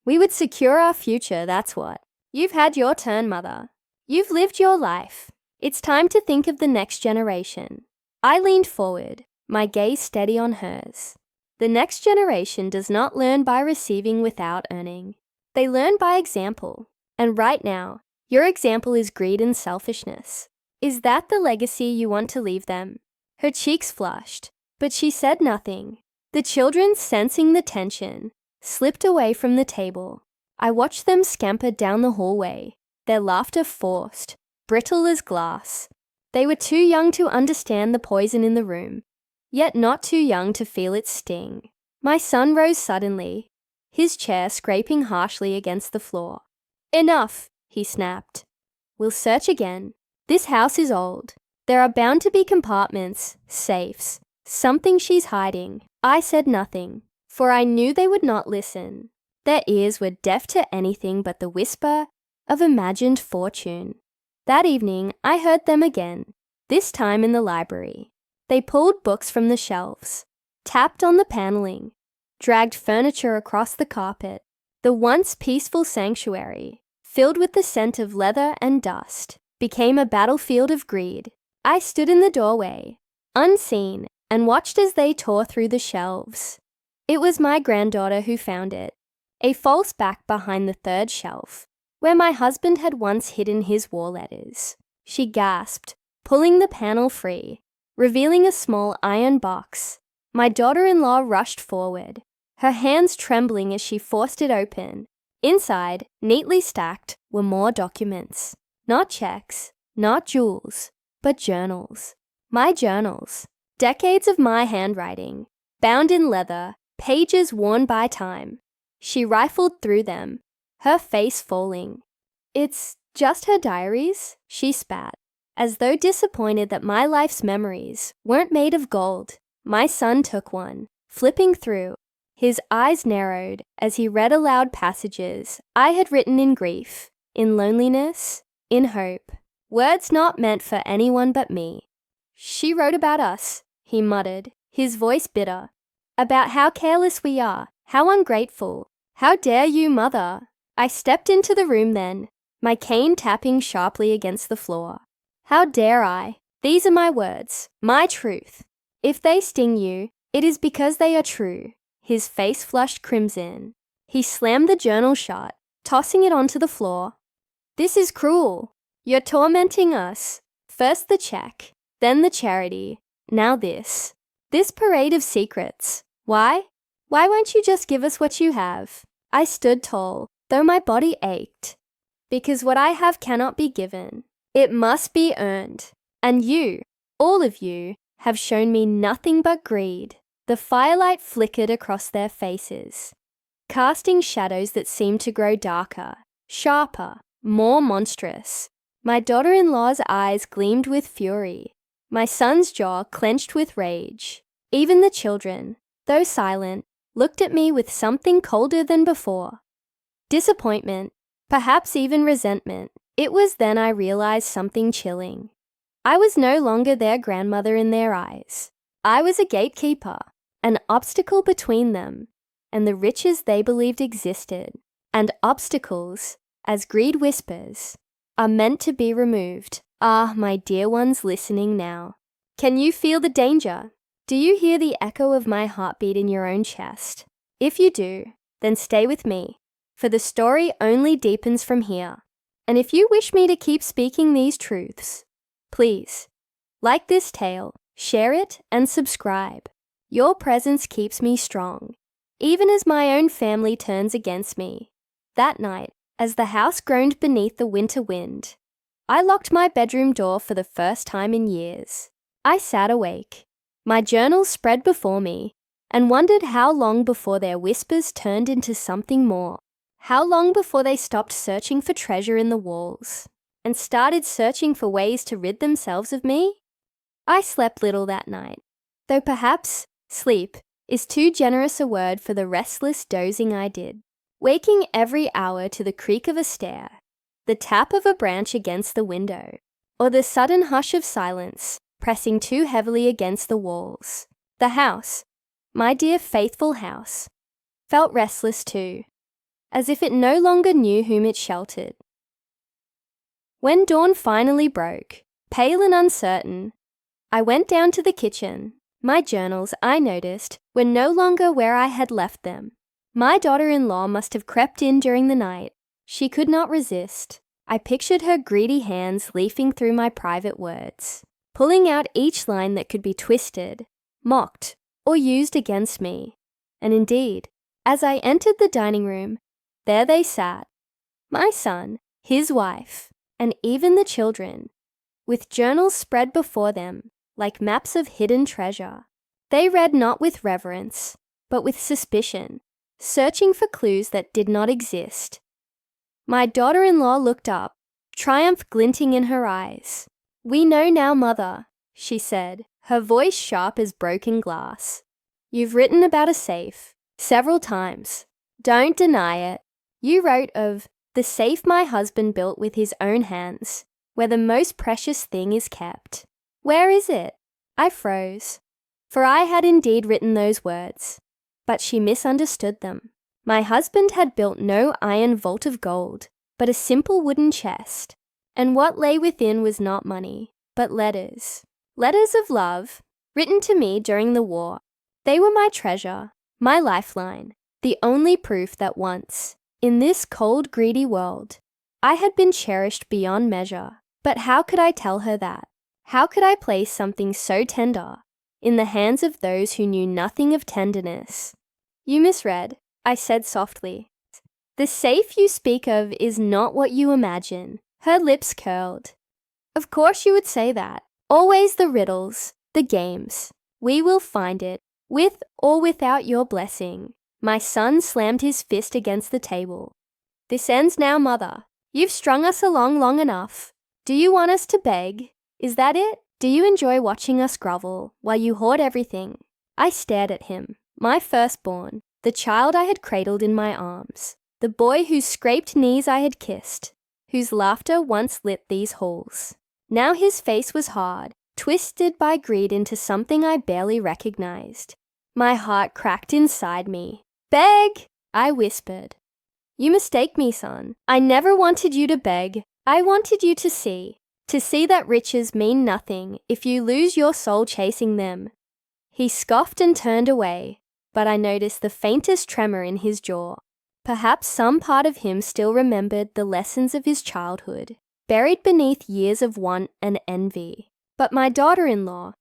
We would secure our future, that's what. You've had your turn, Mother. You've lived your life. It's time to think of the next generation. I leaned forward, my gaze steady on hers. The next generation does not learn by receiving without earning. They learn by example. And right now, your example is greed and selfishness. Is that the legacy you want to leave them? Her cheeks flushed, but she said nothing. The children, sensing the tension, slipped away from the table. I watched them scamper down the hallway, their laughter forced, brittle as glass. They were too young to understand the poison in the room, yet not too young to feel its sting. My son rose suddenly, his chair scraping harshly against the floor. Enough, he snapped. We'll search again. This house is old. There are bound to be compartments, safes, something she's hiding. I said nothing, for I knew they would not listen. Their ears were deaf to anything but the whisper of imagined fortune. That evening, I heard them again, this time in the library. They pulled books from the shelves, tapped on the paneling, dragged furniture across the carpet. The once peaceful sanctuary, filled with the scent of leather and dust, became a battlefield of greed. I stood in the doorway, unseen, and watched as they tore through the shelves. It was my granddaughter who found it, a false back behind the third shelf, where my husband had once hidden his war letters. She gasped, pulling the panel free, revealing a small iron box. My daughter-in-law rushed forward, her hands trembling as she forced it open. Inside, neatly stacked, were more documents. Not checks, not jewels, but journals. My journals. Decades of my handwriting, bound in leather, pages worn by time. She rifled through them, her face falling. It's just her diaries, she spat, as though disappointed that my life's memories weren't made of gold. My son took one, flipping through. His eyes narrowed as he read aloud passages I had written in grief, in loneliness, in hope. Words not meant for anyone but me. She wrote about us, he muttered, his voice bitter. About how careless we are, how ungrateful. How dare you, Mother? I stepped into the room then, my cane tapping sharply against the floor. How dare I? These are my words, my truth. If they sting you, it is because they are true. His face flushed crimson. He slammed the journal shut, tossing it onto the floor. This is cruel. You're tormenting us. First the check, then the charity, now this. This parade of secrets. Why? Why won't you just give us what you have? I stood tall, though my body ached. Because what I have cannot be given. It must be earned. And you, all of you, have shown me nothing but greed. The firelight flickered across their faces, casting shadows that seemed to grow darker, sharper, more monstrous. My daughter-in-law's eyes gleamed with fury. My son's jaw clenched with rage. Even the children, though silent, looked at me with something colder than before. Disappointment, perhaps even resentment. It was then I realized something chilling. I was no longer their grandmother in their eyes. I was a gatekeeper, an obstacle between them and the riches they believed existed. And obstacles, as greed whispers, are meant to be removed. Ah, my dear ones listening now. Can you feel the danger? Do you hear the echo of my heartbeat in your own chest? If you do, then stay with me, for the story only deepens from here. And if you wish me to keep speaking these truths, please, like this tale, share it and subscribe. Your presence keeps me strong, even as my own family turns against me. That night, as the house groaned beneath the winter wind, I locked my bedroom door for the first time in years. I sat awake, my journals spread before me, and wondered how long before their whispers turned into something more. How long before they stopped searching for treasure in the walls and started searching for ways to rid themselves of me? I slept little that night, though perhaps sleep is too generous a word for the restless dozing I did, waking every hour to the creak of a stair, the tap of a branch against the window, or the sudden hush of silence pressing too heavily against the walls. The house, my dear faithful house, felt restless too, as if it no longer knew whom it sheltered. When dawn finally broke, pale and uncertain, I went down to the kitchen. My journals, I noticed, were no longer where I had left them. My daughter-in-law must have crept in during the night. She could not resist. I pictured her greedy hands leafing through my private words, pulling out each line that could be twisted, mocked, or used against me. And indeed, as I entered the dining room, there they sat, my son, his wife, and even the children, with journals spread before them like maps of hidden treasure. They read not with reverence, but with suspicion, searching for clues that did not exist. My daughter-in-law looked up, triumph glinting in her eyes. "We know now, Mother," she said, her voice sharp as broken glass. "You've written about a safe, several times. Don't deny it. You wrote of the safe my husband built with his own hands, where the most precious thing is kept. Where is it?" I froze, for I had indeed written those words, but she misunderstood them. My husband had built no iron vault of gold, but a simple wooden chest, and what lay within was not money, but letters. Letters of love, written to me during the war. They were my treasure, my lifeline, the only proof that once, in this cold, greedy world, I had been cherished beyond measure. But how could I tell her that? How could I place something so tender in the hands of those who knew nothing of tenderness? "You misread," I said softly. "The safe you speak of is not what you imagine." Her lips curled. "Of course you would say that. Always the riddles, the games. We will find it, with or without your blessing." My son slammed his fist against the table. "This ends now, Mother. You've strung us along long enough. Do you want us to beg? Is that it? Do you enjoy watching us grovel while you hoard everything?" I stared at him, my firstborn, the child I had cradled in my arms, the boy whose scraped knees I had kissed, whose laughter once lit these halls. Now his face was hard, twisted by greed into something I barely recognized. My heart cracked inside me. "Beg!" I whispered. "You mistake me, son. I never wanted you to beg. I wanted you to see that riches mean nothing if you lose your soul chasing them." He scoffed and turned away, but I noticed the faintest tremor in his jaw. Perhaps some part of him still remembered the lessons of his childhood, buried beneath years of want and envy. But my daughter-in-law,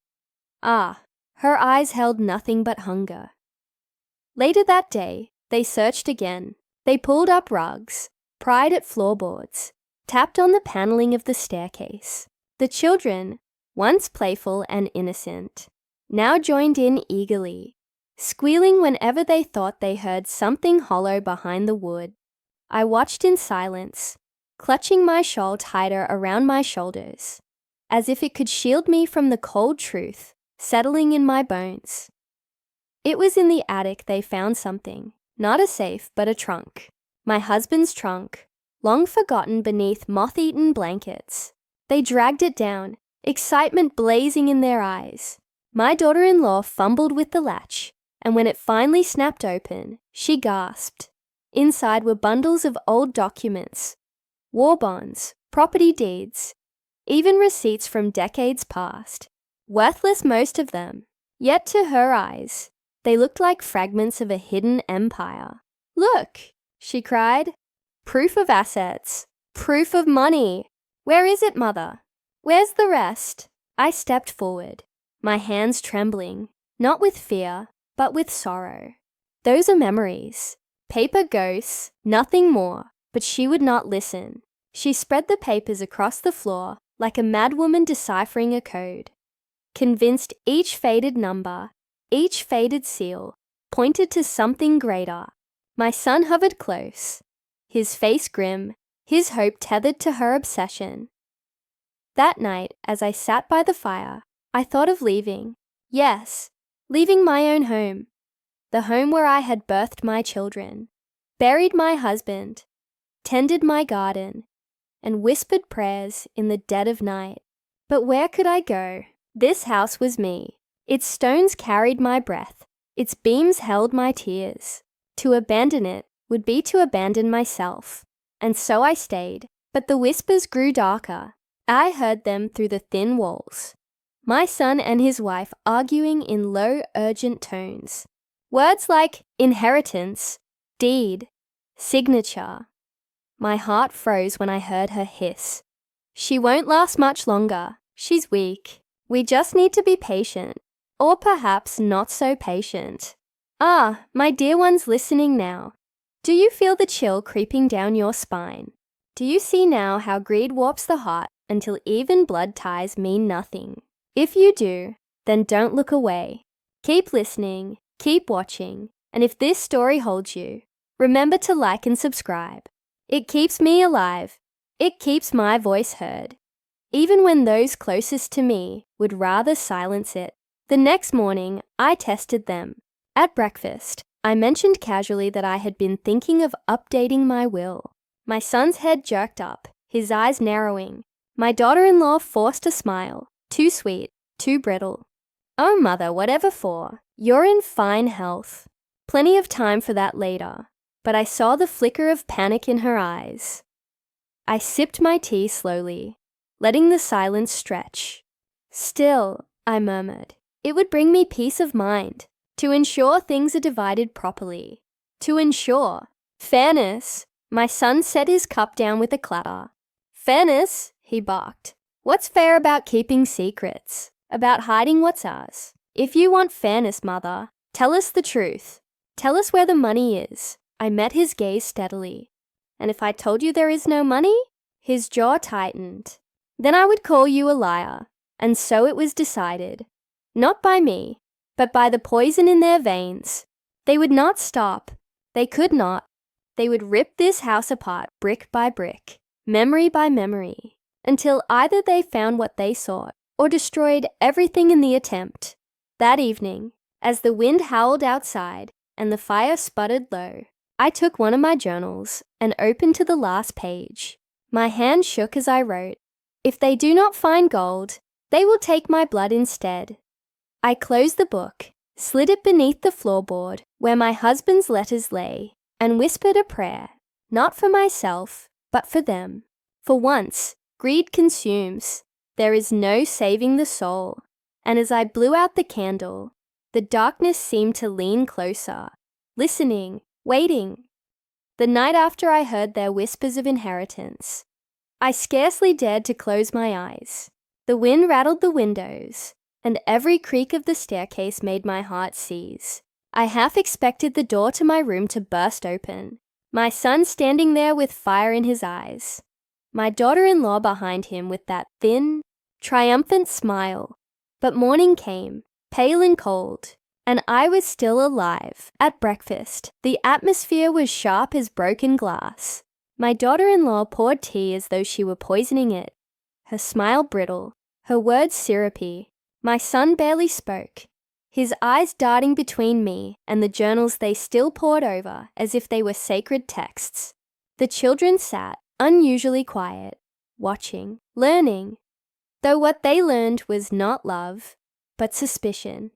her eyes held nothing but hunger. Later that day, they searched again. They pulled up rugs, pried at floorboards, tapped on the paneling of the staircase. The children, once playful and innocent, now joined in eagerly, squealing whenever they thought they heard something hollow behind the wood. I watched in silence, clutching my shawl tighter around my shoulders, as if it could shield me from the cold truth settling in my bones. It was in the attic they found something, not a safe but a trunk. My husband's trunk, long forgotten beneath moth-eaten blankets. They dragged it down, excitement blazing in their eyes. My daughter-in-law fumbled with the latch, and when it finally snapped open, she gasped. Inside were bundles of old documents, war bonds, property deeds, even receipts from decades past. Worthless, most of them, yet to her eyes, they looked like fragments of a hidden empire. "Look," she cried. "Proof of assets. Proof of money. Where is it, Mother? Where's the rest?" I stepped forward, my hands trembling, not with fear, but with sorrow. Those are memories, paper ghosts, nothing more, but she would not listen. She spread the papers across the floor like a madwoman deciphering a code, convinced each faded number, each faded seal, pointed to something greater. My son hovered close, his face grim, his hope tethered to her obsession. That night, as I sat by the fire, I thought of leaving. Yes, leaving my own home, the home where I had birthed my children, buried my husband, tended my garden, and whispered prayers in the dead of night. But where could I go? This house was me. Its stones carried my breath. Its beams held my tears. To abandon it would be to abandon myself. And so I stayed, but the whispers grew darker. I heard them through the thin walls. My son and his wife arguing in low, urgent tones. Words like inheritance, deed, signature. My heart froze when I heard her hiss. She won't last much longer. She's weak. We just need to be patient. Or perhaps not so patient. Ah, my dear ones listening now. Do you feel the chill creeping down your spine? Do you see now how greed warps the heart until even blood ties mean nothing? If you do, then don't look away. Keep listening, keep watching, and if this story holds you, remember to like and subscribe. It keeps me alive. It keeps my voice heard. Even when those closest to me would rather silence it. The next morning, I tested them. At breakfast, I mentioned casually that I had been thinking of updating my will. My son's head jerked up, his eyes narrowing. My daughter-in-law forced a smile. Too sweet, too brittle. Oh, mother, whatever for. You're in fine health. Plenty of time for that later. But I saw the flicker of panic in her eyes. I sipped my tea slowly, letting the silence stretch. Still, I murmured, it would bring me peace of mind. To ensure things are divided properly. To ensure fairness. My son set his cup down with a clatter. Fairness, he barked. What's fair about keeping secrets? About hiding what's ours? If you want fairness, mother, tell us the truth. Tell us where the money is. I met his gaze steadily. And if I told you there is no money? His jaw tightened. Then I would call you a liar. And so it was decided. Not by me, but by the poison in their veins. They would not stop. They could not. They would rip this house apart brick by brick, memory by memory, until either they found what they sought or destroyed everything in the attempt. That evening, as the wind howled outside and the fire sputtered low, I took one of my journals and opened to the last page. My hand shook as I wrote, "If they do not find gold, they will take my blood instead." I closed the book, slid it beneath the floorboard where my husband's letters lay, and whispered a prayer, not for myself, but for them. For once, greed consumes. There is no saving the soul. And as I blew out the candle, the darkness seemed to lean closer, listening, waiting. The night after I heard their whispers of inheritance, I scarcely dared to close my eyes. The wind rattled the windows, and every creak of the staircase made my heart seize. I half expected the door to my room to burst open, my son standing there with fire in his eyes, my daughter-in-law behind him with that thin, triumphant smile. But morning came, pale and cold, and I was still alive. At breakfast, the atmosphere was sharp as broken glass. My daughter-in-law poured tea as though she were poisoning it, her smile brittle, her words syrupy. My son barely spoke, his eyes darting between me and the journals they still pored over as if they were sacred texts. The children sat, unusually quiet, watching, learning, though what they learned was not love, but suspicion.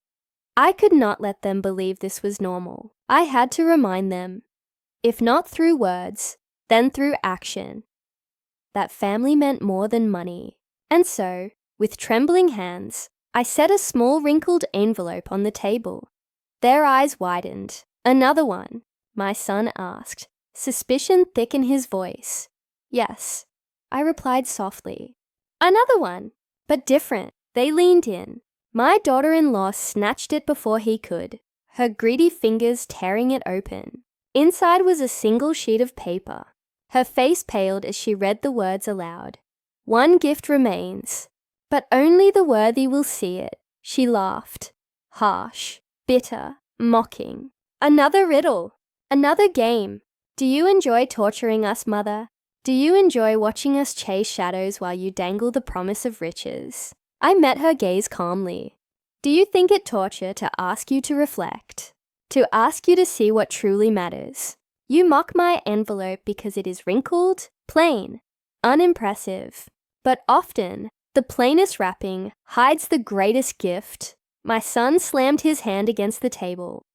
I could not let them believe this was normal. I had to remind them, if not through words, then through action, that family meant more than money. And so, with trembling hands, I set a small wrinkled envelope on the table. Their eyes widened. "Another one?" my son asked, suspicion thick in his voice. "Yes," I replied softly. "Another one, but different." They leaned in. My daughter-in-law snatched it before he could, her greedy fingers tearing it open. Inside was a single sheet of paper. Her face paled as she read the words aloud. "One gift remains, but only the worthy will see it." She laughed. Harsh, bitter, mocking. "Another riddle. Another game. Do you enjoy torturing us, mother? Do you enjoy watching us chase shadows while you dangle the promise of riches?" I met her gaze calmly. "Do you think it torture to ask you to reflect? To ask you to see what truly matters? You mock my envelope because it is wrinkled, plain, unimpressive. But often, the plainest wrapping hides the greatest gift. My son slammed his hand against the table.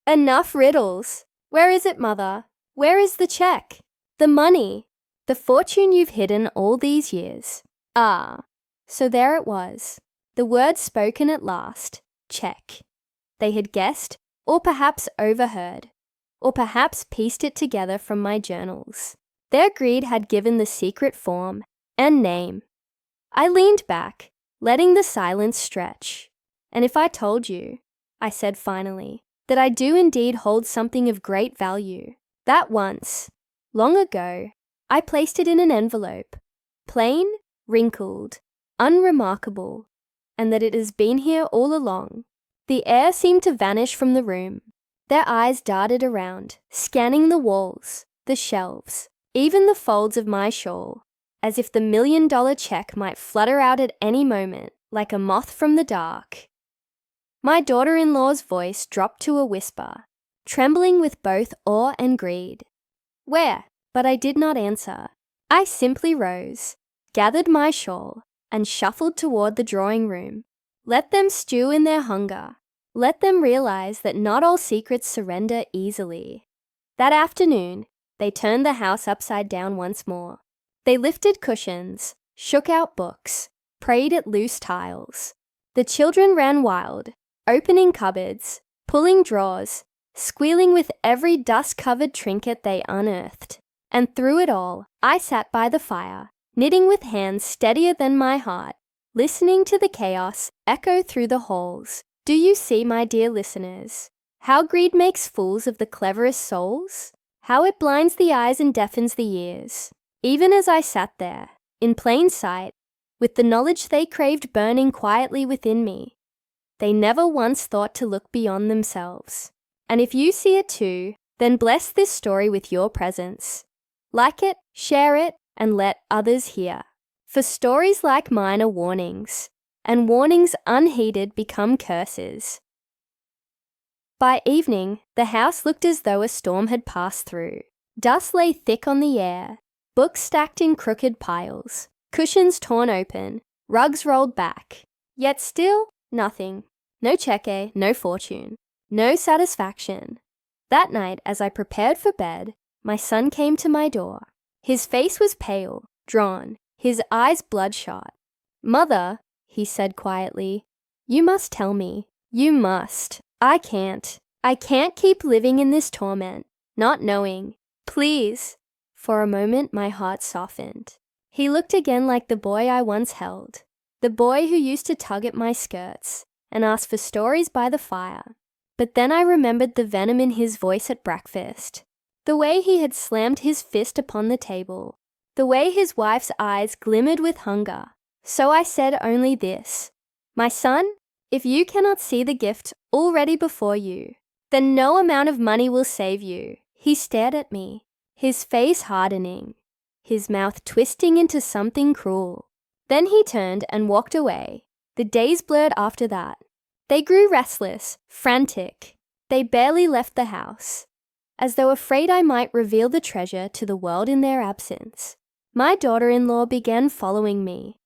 Enough riddles. Where is it, Mother? Where is the cheque? The money? The fortune you've hidden all these years. Ah, so there it was. The word spoken at last. Cheque. They had guessed, or perhaps overheard, or perhaps pieced it together from my journals. Their greed had given the secret form and name. I leaned back, letting the silence stretch. And if I told you, I said finally, that I do indeed hold something of great value, that once, long ago, I placed it in an envelope, plain, wrinkled, unremarkable, and that it has been here all along. The air seemed to vanish from the room. Their eyes darted around, scanning the walls, the shelves, even the folds of my shawl, as if the $1 million cheque might flutter out at any moment, like a moth from the dark. My daughter-in-law's voice dropped to a whisper, trembling with both awe and greed. Where? But I did not answer. I simply rose, gathered my shawl, and shuffled toward the drawing room. Let them stew in their hunger. Let them realize that not all secrets surrender easily. That afternoon, they turned the house upside down once more. They lifted cushions, shook out books, prayed at loose tiles. The children ran wild, opening cupboards, pulling drawers, squealing with every dust-covered trinket they unearthed. And through it all, I sat by the fire, knitting with hands steadier than my heart, listening to the chaos echo through the halls. Do you see, my dear listeners, how greed makes fools of the cleverest souls? How it blinds the eyes and deafens the ears. Even as I sat there, in plain sight, with the knowledge they craved burning quietly within me, they never once thought to look beyond themselves. And if you see it too, then bless this story with your presence. Like it, share it, and let others hear. For stories like mine are warnings, and warnings unheeded become curses. By evening, the house looked as though a storm had passed through. Dust lay thick on the air, books stacked in crooked piles, cushions torn open, rugs rolled back. Yet still, nothing. No cheque, no fortune, no satisfaction. That night, as I prepared for bed, my son came to my door. His face was pale, drawn, his eyes bloodshot. Mother, he said quietly, you must tell me. You must. I can't keep living in this torment, not knowing. Please. For a moment, my heart softened. He looked again like the boy I once held, the boy who used to tug at my skirts and ask for stories by the fire. But then I remembered the venom in his voice at breakfast, the way he had slammed his fist upon the table, the way his wife's eyes glimmered with hunger. So I said only this, my son, if you cannot see the gift already before you, then no amount of money will save you. He stared at me, his face hardening, his mouth twisting into something cruel. Then he turned and walked away. The days blurred after that. They grew restless, frantic. They barely left the house, as though afraid I might reveal the treasure to the world in their absence. My daughter-in-law began following me,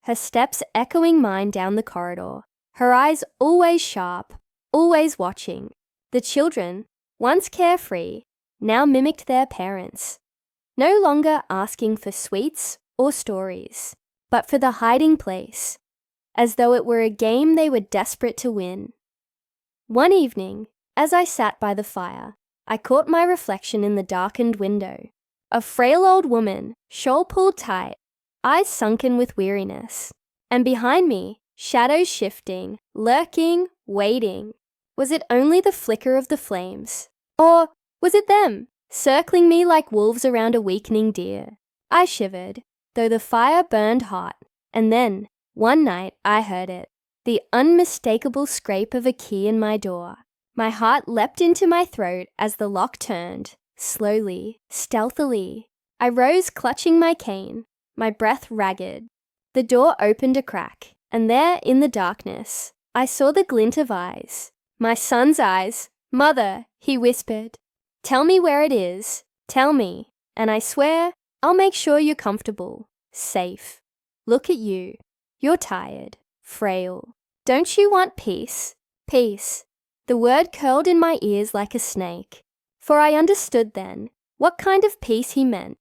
her steps echoing mine down the corridor, her eyes always sharp, always watching. The children, once carefree, now mimicked their parents, no longer asking for sweets or stories, but for the hiding place, as though it were a game they were desperate to win. One evening, as I sat by the fire, I caught my reflection in the darkened window. A frail old woman, shawl pulled tight, eyes sunken with weariness. And behind me, shadows shifting, lurking, waiting. Was it only the flicker of the flames? Or was it them, circling me like wolves around a weakening deer? I shivered, though the fire burned hot. And then, one night, I heard it, the unmistakable scrape of a key in my door. My heart leapt into my throat as the lock turned, slowly, stealthily. I rose clutching my cane, my breath ragged. The door opened a crack, and there, in the darkness, I saw the glint of eyes. My son's eyes. Mother, he whispered, tell me where it is. Tell me, and I swear I'll make sure you're comfortable, safe. Look at you. You're tired, frail. Don't you want peace? Peace. The word curled in my ears like a snake, for I understood then what kind of peace he meant.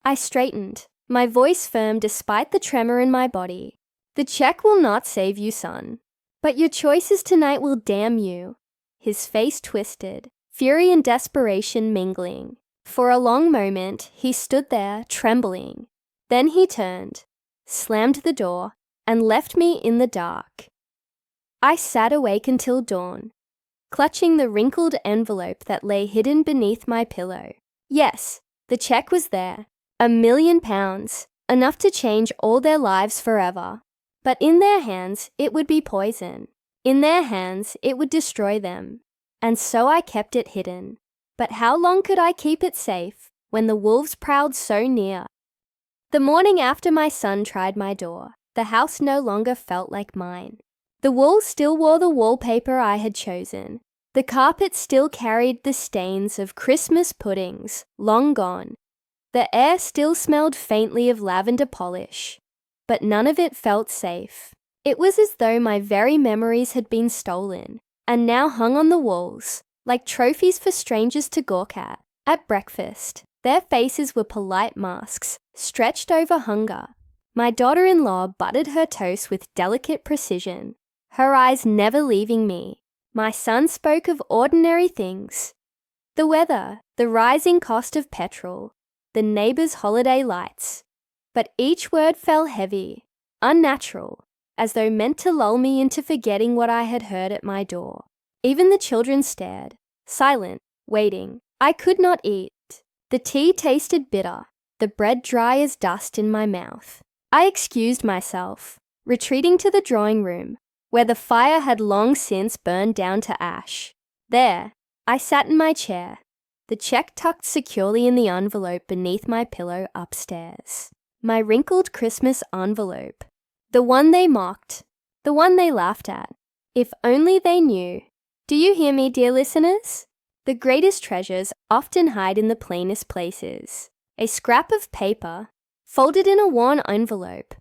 I straightened, my voice firm despite the tremor in my body. The cheque will not save you, son, but your choices tonight will damn you. His face twisted, fury and desperation mingling. For a long moment, he stood there, trembling. Then he turned, slammed the door, and left me in the dark. I sat awake until dawn, clutching the wrinkled envelope that lay hidden beneath my pillow. Yes, the cheque was there. £1,000,000, enough to change all their lives forever. But in their hands, it would be poison. In their hands, it would destroy them. And so I kept it hidden. But how long could I keep it safe when the wolves prowled so near? The morning after my son tried my door, the house no longer felt like mine. The walls still wore the wallpaper I had chosen. The carpet still carried the stains of Christmas puddings, long gone. The air still smelled faintly of lavender polish, but none of it felt safe. It was as though my very memories had been stolen and now hung on the walls, like trophies for strangers to gawk at. At breakfast, their faces were polite masks, stretched over hunger. My daughter-in-law buttered her toast with delicate precision, her eyes never leaving me. My son spoke of ordinary things. The weather, the rising cost of petrol, the neighbors' holiday lights. But each word fell heavy, unnatural, as though meant to lull me into forgetting what I had heard at my door. Even the children stared, silent, waiting. I could not eat. The tea tasted bitter, the bread dry as dust in my mouth. I excused myself, retreating to the drawing room, where the fire had long since burned down to ash. There, I sat in my chair, the cheque tucked securely in the envelope beneath my pillow upstairs. My wrinkled Christmas envelope. The one they mocked, the one they laughed at. If only they knew. Do you hear me, dear listeners? The greatest treasures often hide in the plainest places. A scrap of paper, folded in a worn envelope,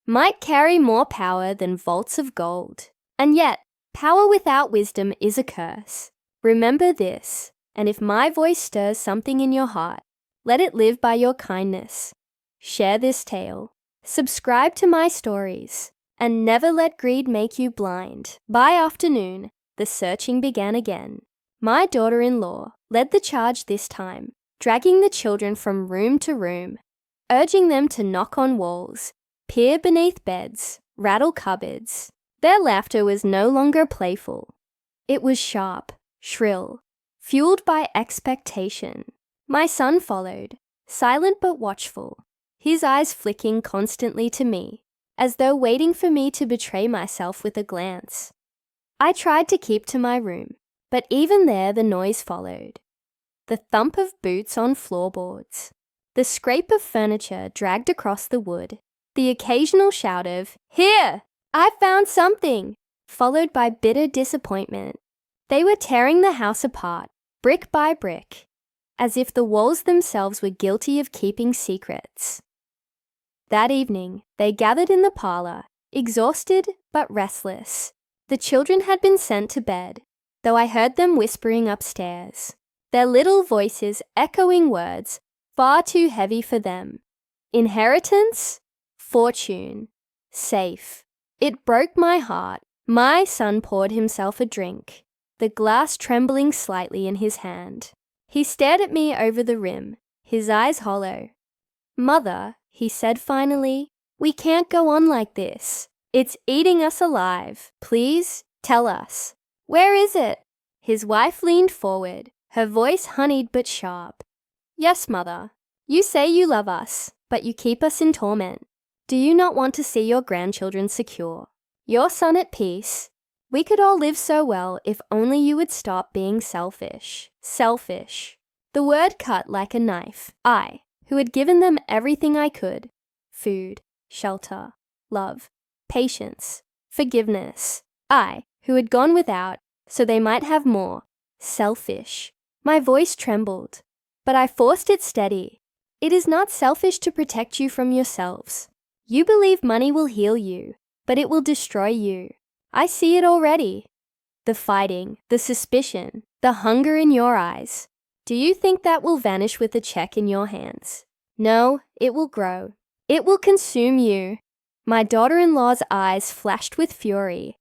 might carry more power than vaults of gold. And yet, power without wisdom is a curse. Remember this, and if my voice stirs something in your heart, let it live by your kindness. Share this tale, subscribe to my stories, and never let greed make you blind. By afternoon, the searching began again. My daughter-in-law led the charge this time, dragging the children from room to room, urging them to knock on walls, peer beneath beds, rattle cupboards. Their laughter was no longer playful. It was sharp, shrill, fueled by expectation. My son followed, silent but watchful, his eyes flicking constantly to me, as though waiting for me to betray myself with a glance. I tried to keep to my room, but even there the noise followed. The thump of boots on floorboards, the scrape of furniture dragged across the wood, the occasional shout of, "Here! I found something!" followed by bitter disappointment. They were tearing the house apart, brick by brick, as if the walls themselves were guilty of keeping secrets. That evening, they gathered in the parlor, exhausted but restless. The children had been sent to bed, though I heard them whispering upstairs, their little voices echoing words far too heavy for them. Inheritance? Fortune? Safe. It broke my heart. My son poured himself a drink, the glass trembling slightly in his hand. He stared at me over the rim, his eyes hollow. "Mother," he said finally, "we can't go on like this. It's eating us alive. Please, tell us. Where is it?" His wife leaned forward, her voice honeyed but sharp. "Yes, mother. You say you love us, but you keep us in torment. Do you not want to see your grandchildren secure, your son at peace? We could all live so well if only you would stop being selfish." Selfish. The word cut like a knife. I, who had given them everything I could, food, shelter, love, patience, forgiveness. I, who had gone without so they might have more. Selfish. My voice trembled, but I forced it steady. It is not selfish to protect you from yourselves. You believe money will heal you, but it will destroy you. I see it already. the fighting, the suspicion, the hunger in your eyes. Do you think that will vanish with a cheque in your hands? No, it will grow. It will consume you. My daughter-in-law's eyes flashed with fury.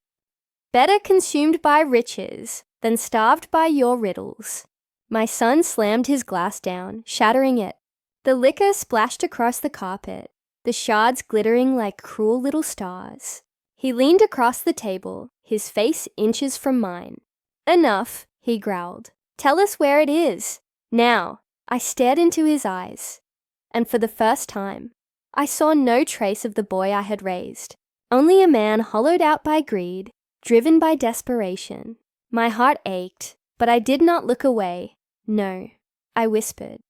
Better consumed by riches than starved by your riddles. My son slammed his glass down, shattering it. The liquor splashed across the carpet, the shards glittering like cruel little stars. He leaned across the table, his face inches from mine. Enough, he growled. Tell us where it is. Now. I stared into his eyes, and for the first time, I saw no trace of the boy I had raised, only a man hollowed out by greed, driven by desperation. My heart ached, but I did not look away. No, I whispered.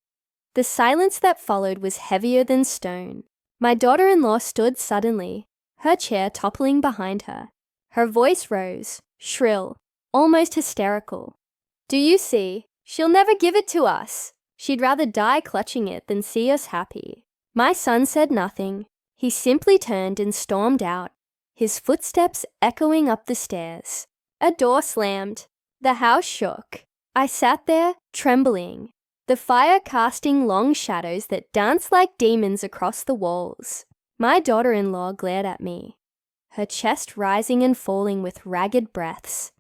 The silence that followed was heavier than stone. My daughter-in-law stood suddenly, her chair toppling behind her. Her voice rose, shrill, almost hysterical. Do you see? She'll never give it to us. She'd rather die clutching it than see us happy. My son said nothing. He simply turned and stormed out, his footsteps echoing up the stairs. A door slammed. The house shook. I sat there, trembling, the fire casting long shadows that danced like demons across the walls. My daughter-in-law glared at me, her chest rising and falling with ragged breaths.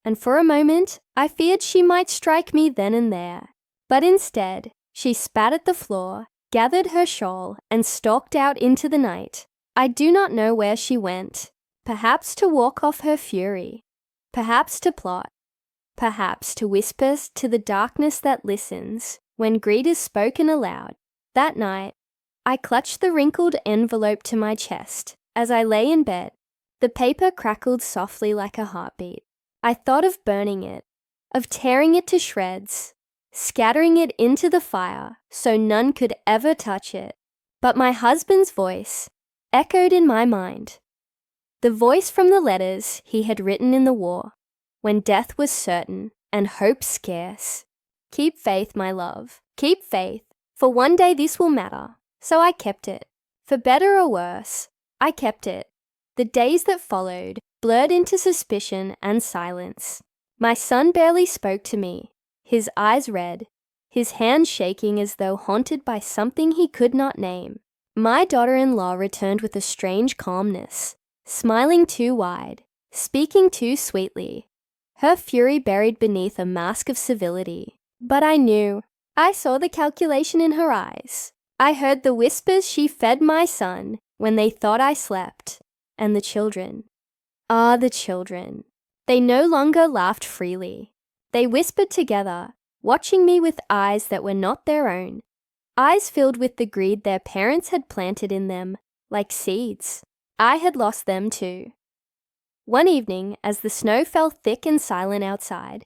And for a moment, I feared she might strike me then and there. But instead, she spat at the floor, gathered her shawl, and stalked out into the night. I do not know where she went. Perhaps to walk off her fury. Perhaps to plot. Perhaps to whisper to the darkness that listens when greed is spoken aloud. That night, I clutched the wrinkled envelope to my chest as I lay in bed. The paper crackled softly like a heartbeat. I thought of burning it, of tearing it to shreds, scattering it into the fire so none could ever touch it. But my husband's voice echoed in my mind. The voice from the letters he had written in the war, when death was certain and hope scarce. Keep faith, my love, keep faith, for one day this will matter. So I kept it. For better or worse, I kept it. The days that followed blurred into suspicion and silence. My son barely spoke to me, his eyes red, his hands shaking as though haunted by something he could not name. My daughter-in-law returned with a strange calmness, smiling too wide, speaking too sweetly, her fury buried beneath a mask of civility. But I knew. I saw the calculation in her eyes. I heard the whispers she fed my son when they thought I slept. And the children. Ah, the children. They no longer laughed freely. They whispered together, watching me with eyes that were not their own, eyes filled with the greed their parents had planted in them, like seeds. I had lost them too. One evening, as the snow fell thick and silent outside,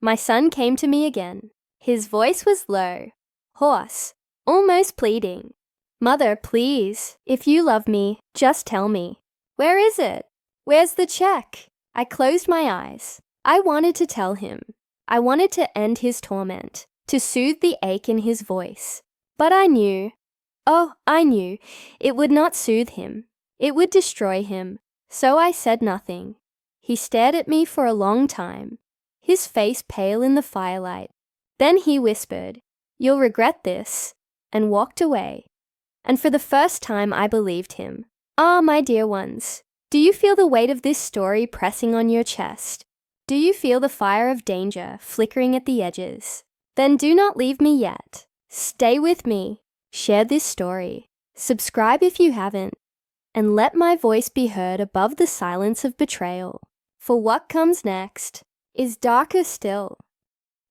my son came to me again. His voice was low, hoarse, almost pleading. Mother, please, if you love me, just tell me. Where is it? Where's the cheque? I closed my eyes. I wanted to tell him. I wanted to end his torment, to soothe the ache in his voice. But I knew, it would not soothe him. It would destroy him. So I said nothing. He stared at me for a long time, his face pale in the firelight. Then he whispered, "You'll regret this," and walked away. And for the first time I believed him. Ah, my dear ones, do you feel the weight of this story pressing on your chest? Do you feel the fire of danger flickering at the edges? Then do not leave me yet. Stay with me. Share this story. Subscribe if you haven't. And let my voice be heard above the silence of betrayal. For what comes next is darker still.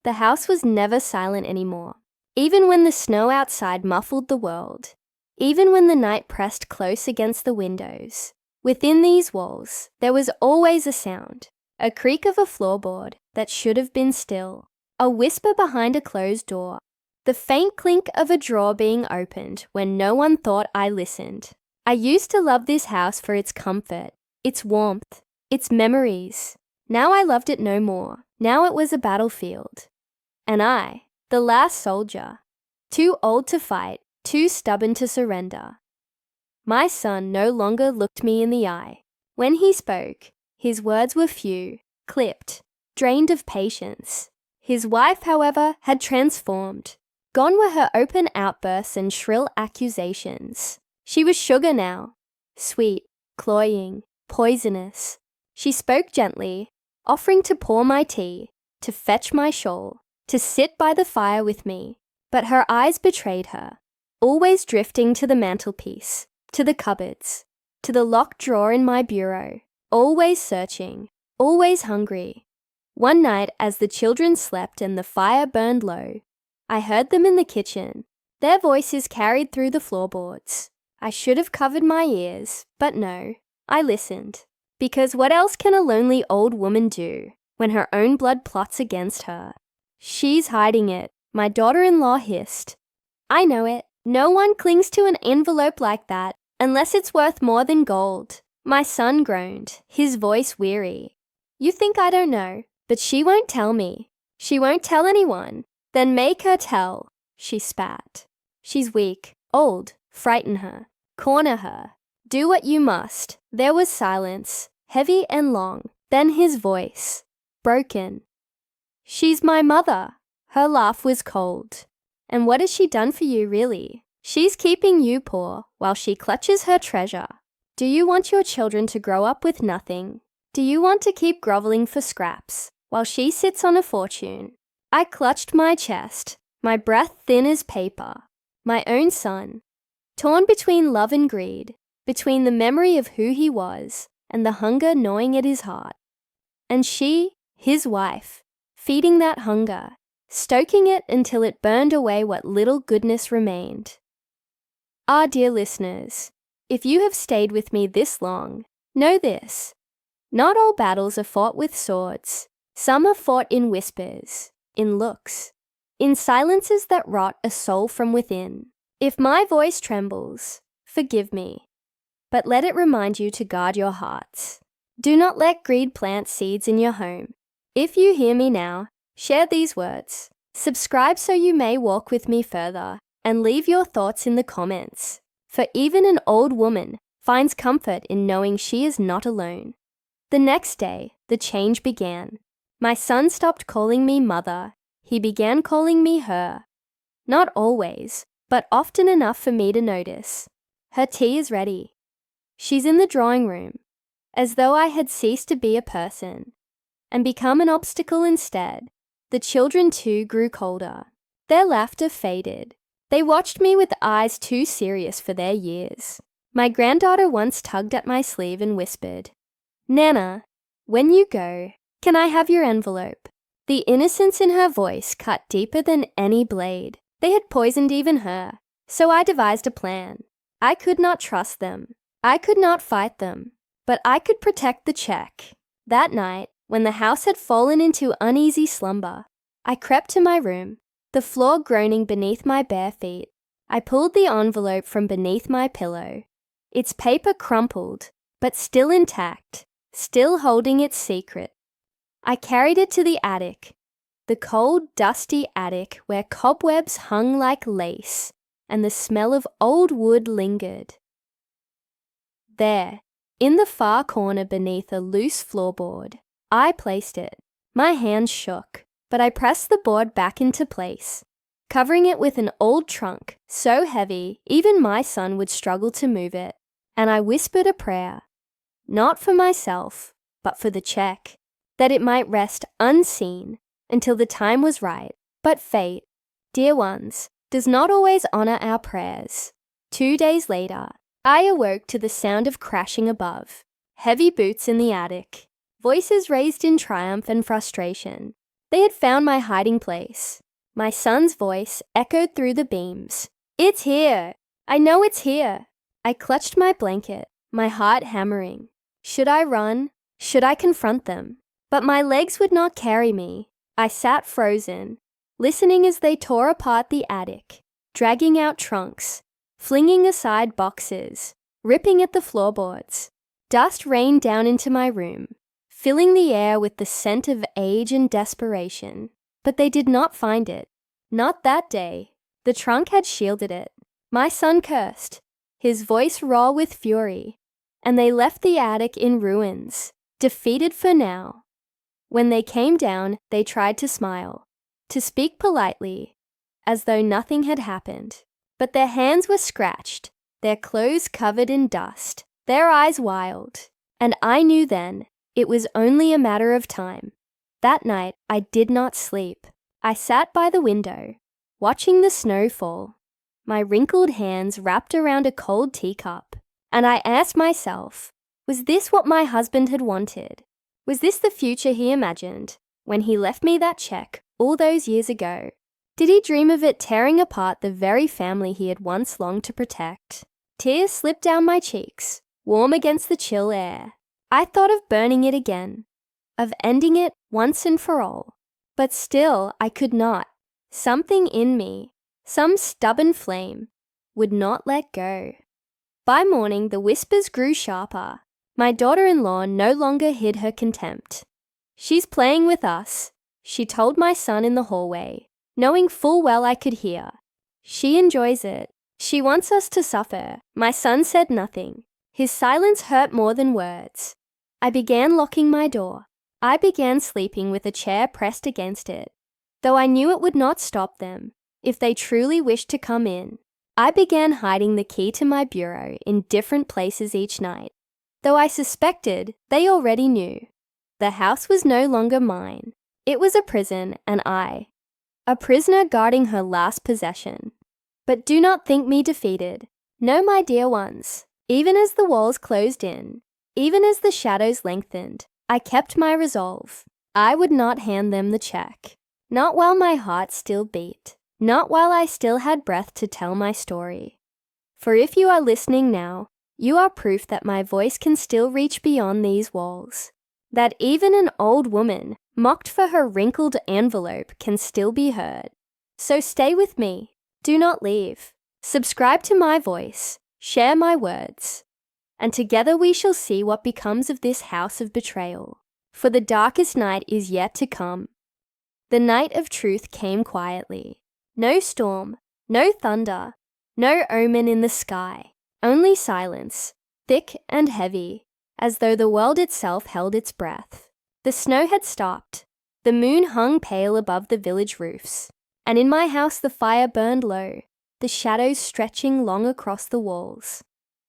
The house was never silent anymore. Even when the snow outside muffled the world. Even when the night pressed close against the windows. Within these walls, there was always a sound. A creak of a floorboard that should have been still. A whisper behind a closed door. The faint clink of a drawer being opened when no one thought I listened. I used to love this house for its comfort, its warmth, its memories. Now I loved it no more. Now it was a battlefield. And I, the last soldier, too old to fight, too stubborn to surrender. My son no longer looked me in the eye. When he spoke, his words were few, clipped, drained of patience. His wife, however, had transformed. Gone were her open outbursts and shrill accusations. She was sugar now, sweet, cloying, poisonous. She spoke gently, offering to pour my tea, to fetch my shawl, to sit by the fire with me. But her eyes betrayed her, always drifting to the mantelpiece, to the cupboards, to the locked drawer in my bureau, always searching, always hungry. One night, as the children slept and the fire burned low, I heard them in the kitchen, their voices carried through the floorboards. I should have covered my ears, but no, I listened. Because what else can a lonely old woman do when her own blood plots against her? She's hiding it, my daughter-in-law hissed. I know it. No one clings to an envelope like that unless it's worth more than gold. My son groaned, his voice weary. You think I don't know, but she won't tell me. She won't tell anyone. Then make her tell, she spat. She's weak, old, frighten her, corner her. Do what you must. There was silence, heavy and long. Then his voice, broken. She's my mother. Her laugh was cold. And what has she done for you, really? She's keeping you poor while she clutches her treasure. Do you want your children to grow up with nothing? Do you want to keep groveling for scraps while she sits on a fortune? I clutched my chest, my breath thin as paper. My own son, torn between love and greed, between the memory of who he was and the hunger gnawing at his heart. And she, his wife, feeding that hunger, stoking it until it burned away what little goodness remained. Ah, dear listeners, if you have stayed with me this long, know this. Not all battles are fought with swords. Some are fought in whispers, in looks, in silences that rot a soul from within. If my voice trembles, forgive me, but let it remind you to guard your hearts. Do not let greed plant seeds in your home. If you hear me now, share these words. Subscribe so you may walk with me further, and leave your thoughts in the comments. For even an old woman finds comfort in knowing she is not alone. The next day, the change began. My son stopped calling me mother. He began calling me her. Not always, but often enough for me to notice. Her tea is ready. She's in the drawing room, as though I had ceased to be a person and become an obstacle instead. The children too grew colder. Their laughter faded. They watched me with eyes too serious for their years. My granddaughter once tugged at my sleeve and whispered, Nana, when you go, can I have your envelope? The innocence in her voice cut deeper than any blade. They had poisoned even her. So I devised a plan. I could not trust them. I could not fight them. But I could protect the cheque. That night, when the house had fallen into uneasy slumber, I crept to my room, the floor groaning beneath my bare feet. I pulled the envelope from beneath my pillow. Its paper crumpled, but still intact, still holding its secret. I carried it to the attic, the cold, dusty attic where cobwebs hung like lace and the smell of old wood lingered. There, in the far corner beneath a loose floorboard, I placed it. My hands shook, but I pressed the board back into place, covering it with an old trunk so heavy even my son would struggle to move it, and I whispered a prayer, not for myself, but for the cheque, that it might rest unseen until the time was right. But fate, dear ones, does not always honor our prayers. 2 days later, I awoke to the sound of crashing above, heavy boots in the attic, voices raised in triumph and frustration. They had found my hiding place. My son's voice echoed through the beams. It's here! I know it's here! I clutched my blanket, my heart hammering. Should I run? Should I confront them? But my legs would not carry me. I sat frozen, listening as they tore apart the attic, dragging out trunks, flinging aside boxes, ripping at the floorboards. Dust rained down into my room, filling the air with the scent of age and desperation. But they did not find it. Not that day. The trunk had shielded it. My son cursed, his voice raw with fury, and they left the attic in ruins, defeated for now. When they came down, they tried to smile, to speak politely, as though nothing had happened. But their hands were scratched, their clothes covered in dust, their eyes wild. And I knew then it was only a matter of time. That night I did not sleep. I sat by the window, watching the snow fall, my wrinkled hands wrapped around a cold teacup. And I asked myself, was this what my husband had wanted? Was this the future he imagined when he left me that cheque all those years ago? Did he dream of it tearing apart the very family he had once longed to protect? Tears slipped down my cheeks, warm against the chill air. I thought of burning it again, of ending it once and for all. But still I could not. Something in me, some stubborn flame, would not let go. By morning the whispers grew sharper. My daughter-in-law no longer hid her contempt. "She's playing with us," she told my son in the hallway, knowing full well I could hear. "She enjoys it. She wants us to suffer." My son said nothing. His silence hurt more than words. I began locking my door. I began sleeping with a chair pressed against it, though I knew it would not stop them if they truly wished to come in. I began hiding the key to my bureau in different places each night, though I suspected they already knew. The house was no longer mine. It was a prison, and I, a prisoner guarding her last possession. But do not think me defeated. No, my dear ones. Even as the walls closed in, even as the shadows lengthened, I kept my resolve. I would not hand them the cheque. Not while my heart still beat. Not while I still had breath to tell my story. For if you are listening now, you are proof that my voice can still reach beyond these walls. That even an old woman, mocked for her wrinkled envelope, can still be heard. So stay with me. Do not leave. Subscribe to my voice. Share my words. And together we shall see what becomes of this house of betrayal. For the darkest night is yet to come. The night of truth came quietly. No storm, no thunder, no omen in the sky. Only silence, thick and heavy, as though the world itself held its breath. The snow had stopped. The moon hung pale above the village roofs. And in my house the fire burned low, the shadows stretching long across the walls.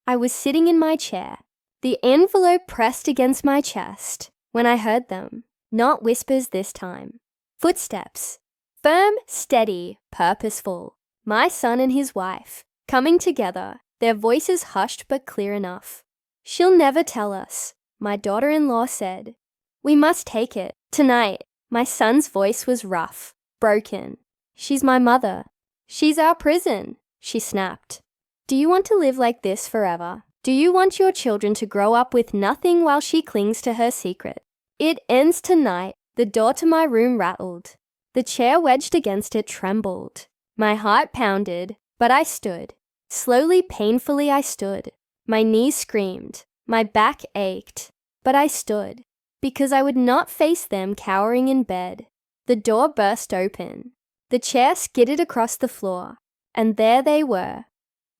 I was sitting in my chair, the envelope pressed against my chest, when I heard them, not whispers this time. Footsteps, firm, steady, purposeful. My son and his wife, coming together, their voices hushed but clear enough. "She'll never tell us," my daughter-in-law said. "We must take it, tonight." My son's voice was rough, broken. "She's my mother. She's our prison," she snapped. "Do you want to live like this forever? Do you want your children to grow up with nothing while she clings to her secret? It ends tonight." The door to my room rattled. The chair wedged against it trembled. My heart pounded, but I stood. Slowly, painfully I stood. My knees screamed. My back ached. But I stood, because I would not face them cowering in bed. The door burst open. The chair skidded across the floor. And there they were.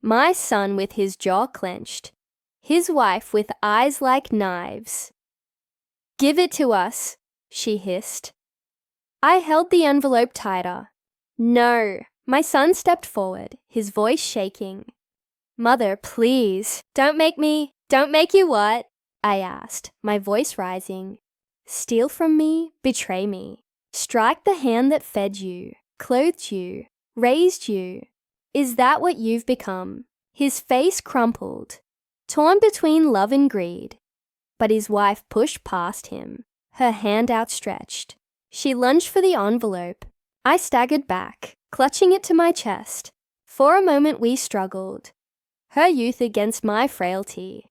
My son with his jaw clenched. His wife with eyes like knives. "Give it to us," she hissed. I held the envelope tighter. "No." My son stepped forward, his voice shaking. "Mother, please, don't make you what?" I asked, my voice rising. "Steal from me, betray me. Strike the hand that fed you, clothed you, raised you. Is that what you've become?" His face crumpled, torn between love and greed. But his wife pushed past him, her hand outstretched. She lunged for the envelope. I staggered back, clutching it to my chest. For a moment we struggled. Her youth against my frailty.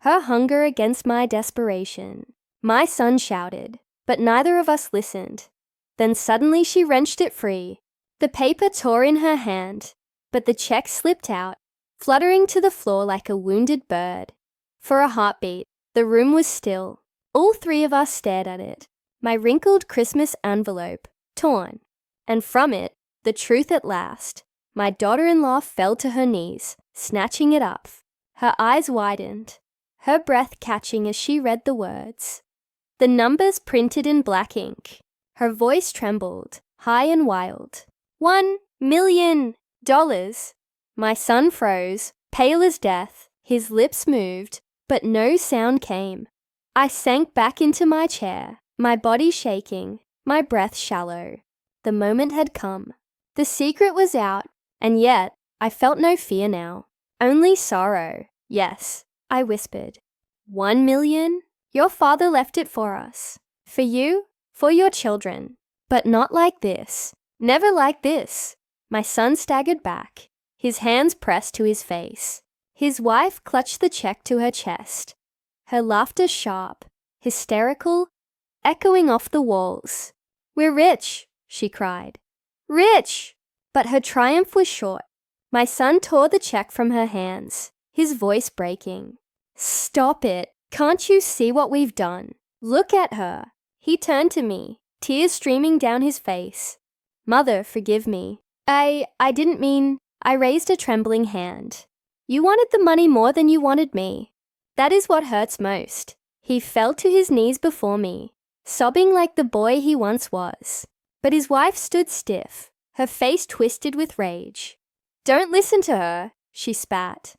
Her hunger against my desperation. My son shouted, but neither of us listened. Then suddenly she wrenched it free. The paper tore in her hand, but the cheque slipped out, fluttering to the floor like a wounded bird. For a heartbeat, the room was still. All three of us stared at it. My wrinkled Christmas envelope, torn, and from it, the truth at last. My daughter-in-law fell to her knees, snatching it up. Her eyes widened, her breath catching as she read the words. the numbers printed in black ink. Her voice trembled, high and wild. $1,000,000. My son froze, pale as death. His lips moved, but no sound came. I sank back into my chair, my body shaking, my breath shallow. The moment had come. The secret was out, and yet I felt no fear now. Only sorrow. Yes, I whispered. 1,000,000? Your father left it for us. For you, for your children. But not like this. Never like this. My son staggered back, his hands pressed to his face. His wife clutched the check to her chest. Her laughter sharp, hysterical, echoing off the walls. "We're rich," she cried. "Rich!" But her triumph was short. My son tore the check from her hands, his voice breaking. "Stop it. Can't you see what we've done? Look at her." He turned to me, tears streaming down his face. "Mother, forgive me. I didn't mean—" I raised a trembling hand. "You wanted the money more than you wanted me. That is what hurts most." He fell to his knees before me, sobbing like the boy he once was. But his wife stood stiff, her face twisted with rage. "Don't listen to her," she spat.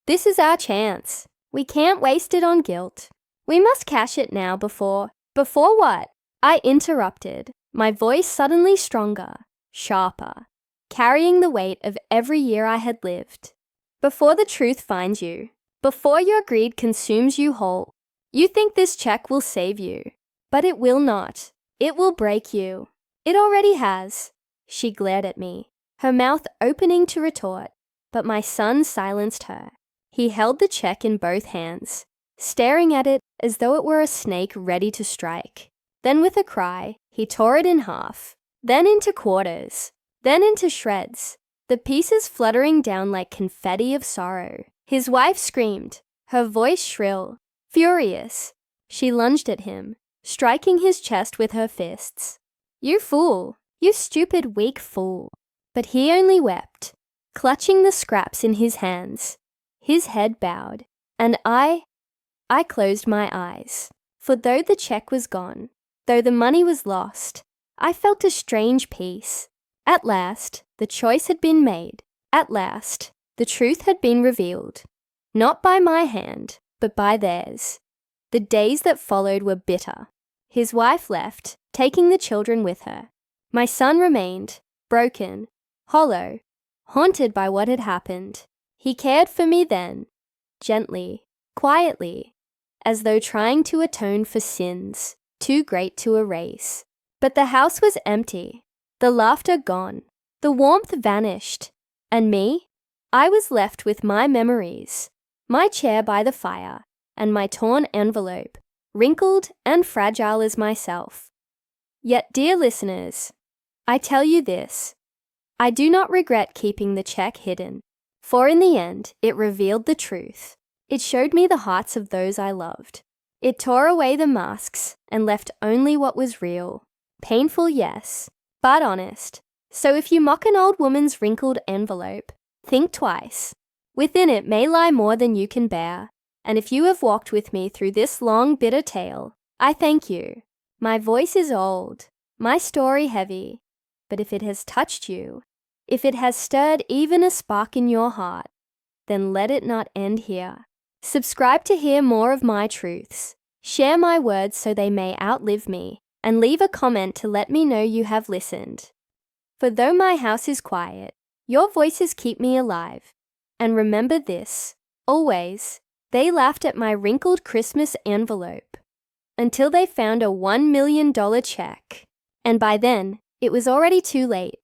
"This is our chance. We can't waste it on guilt. We must cash it now before—" "Before what?" I interrupted, my voice suddenly stronger, sharper, carrying the weight of every year I had lived. "Before the truth finds you. Before your greed consumes you whole. You think this check will save you, but it will not. It will break you. It already has." She glared at me, her mouth opening to retort, but my son silenced her. He held the check in both hands, staring at it as though it were a snake ready to strike. Then with a cry, he tore it in half, then into quarters, then into shreds, the pieces fluttering down like confetti of sorrow. His wife screamed, her voice shrill, furious. She lunged at him, striking his chest with her fists. "You fool! You stupid, weak fool!" But he only wept, clutching the scraps in his hands. His head bowed, and I closed my eyes. For though the check was gone, though the money was lost, I felt a strange peace. At last, the choice had been made. At last, the truth had been revealed. Not by my hand, but by theirs. The days that followed were bitter. His wife left, taking the children with her. My son remained, broken, hollow, haunted by what had happened. He cared for me then, gently, quietly, as though trying to atone for sins too great to erase. But the house was empty, the laughter gone, the warmth vanished, and me? I was left with my memories, my chair by the fire, and my torn envelope, wrinkled and fragile as myself. Yet, dear listeners, I tell you this, I do not regret keeping the check hidden, for in the end it revealed the truth. It showed me the hearts of those I loved. It tore away the masks and left only what was real. Painful, yes, but honest. So if you mock an old woman's wrinkled envelope, think twice. Within it may lie more than you can bear. And if you have walked with me through this long, bitter tale, I thank you. My voice is old, my story heavy. But if it has touched you, if it has stirred even a spark in your heart, then let it not end here. Subscribe to hear more of my truths. Share my words so they may outlive me, and leave a comment to let me know you have listened. For though my house is quiet, your voices keep me alive. And remember this, always, they laughed at my wrinkled Christmas envelope until they found a $1,000,000 check. And by then, it was already too late.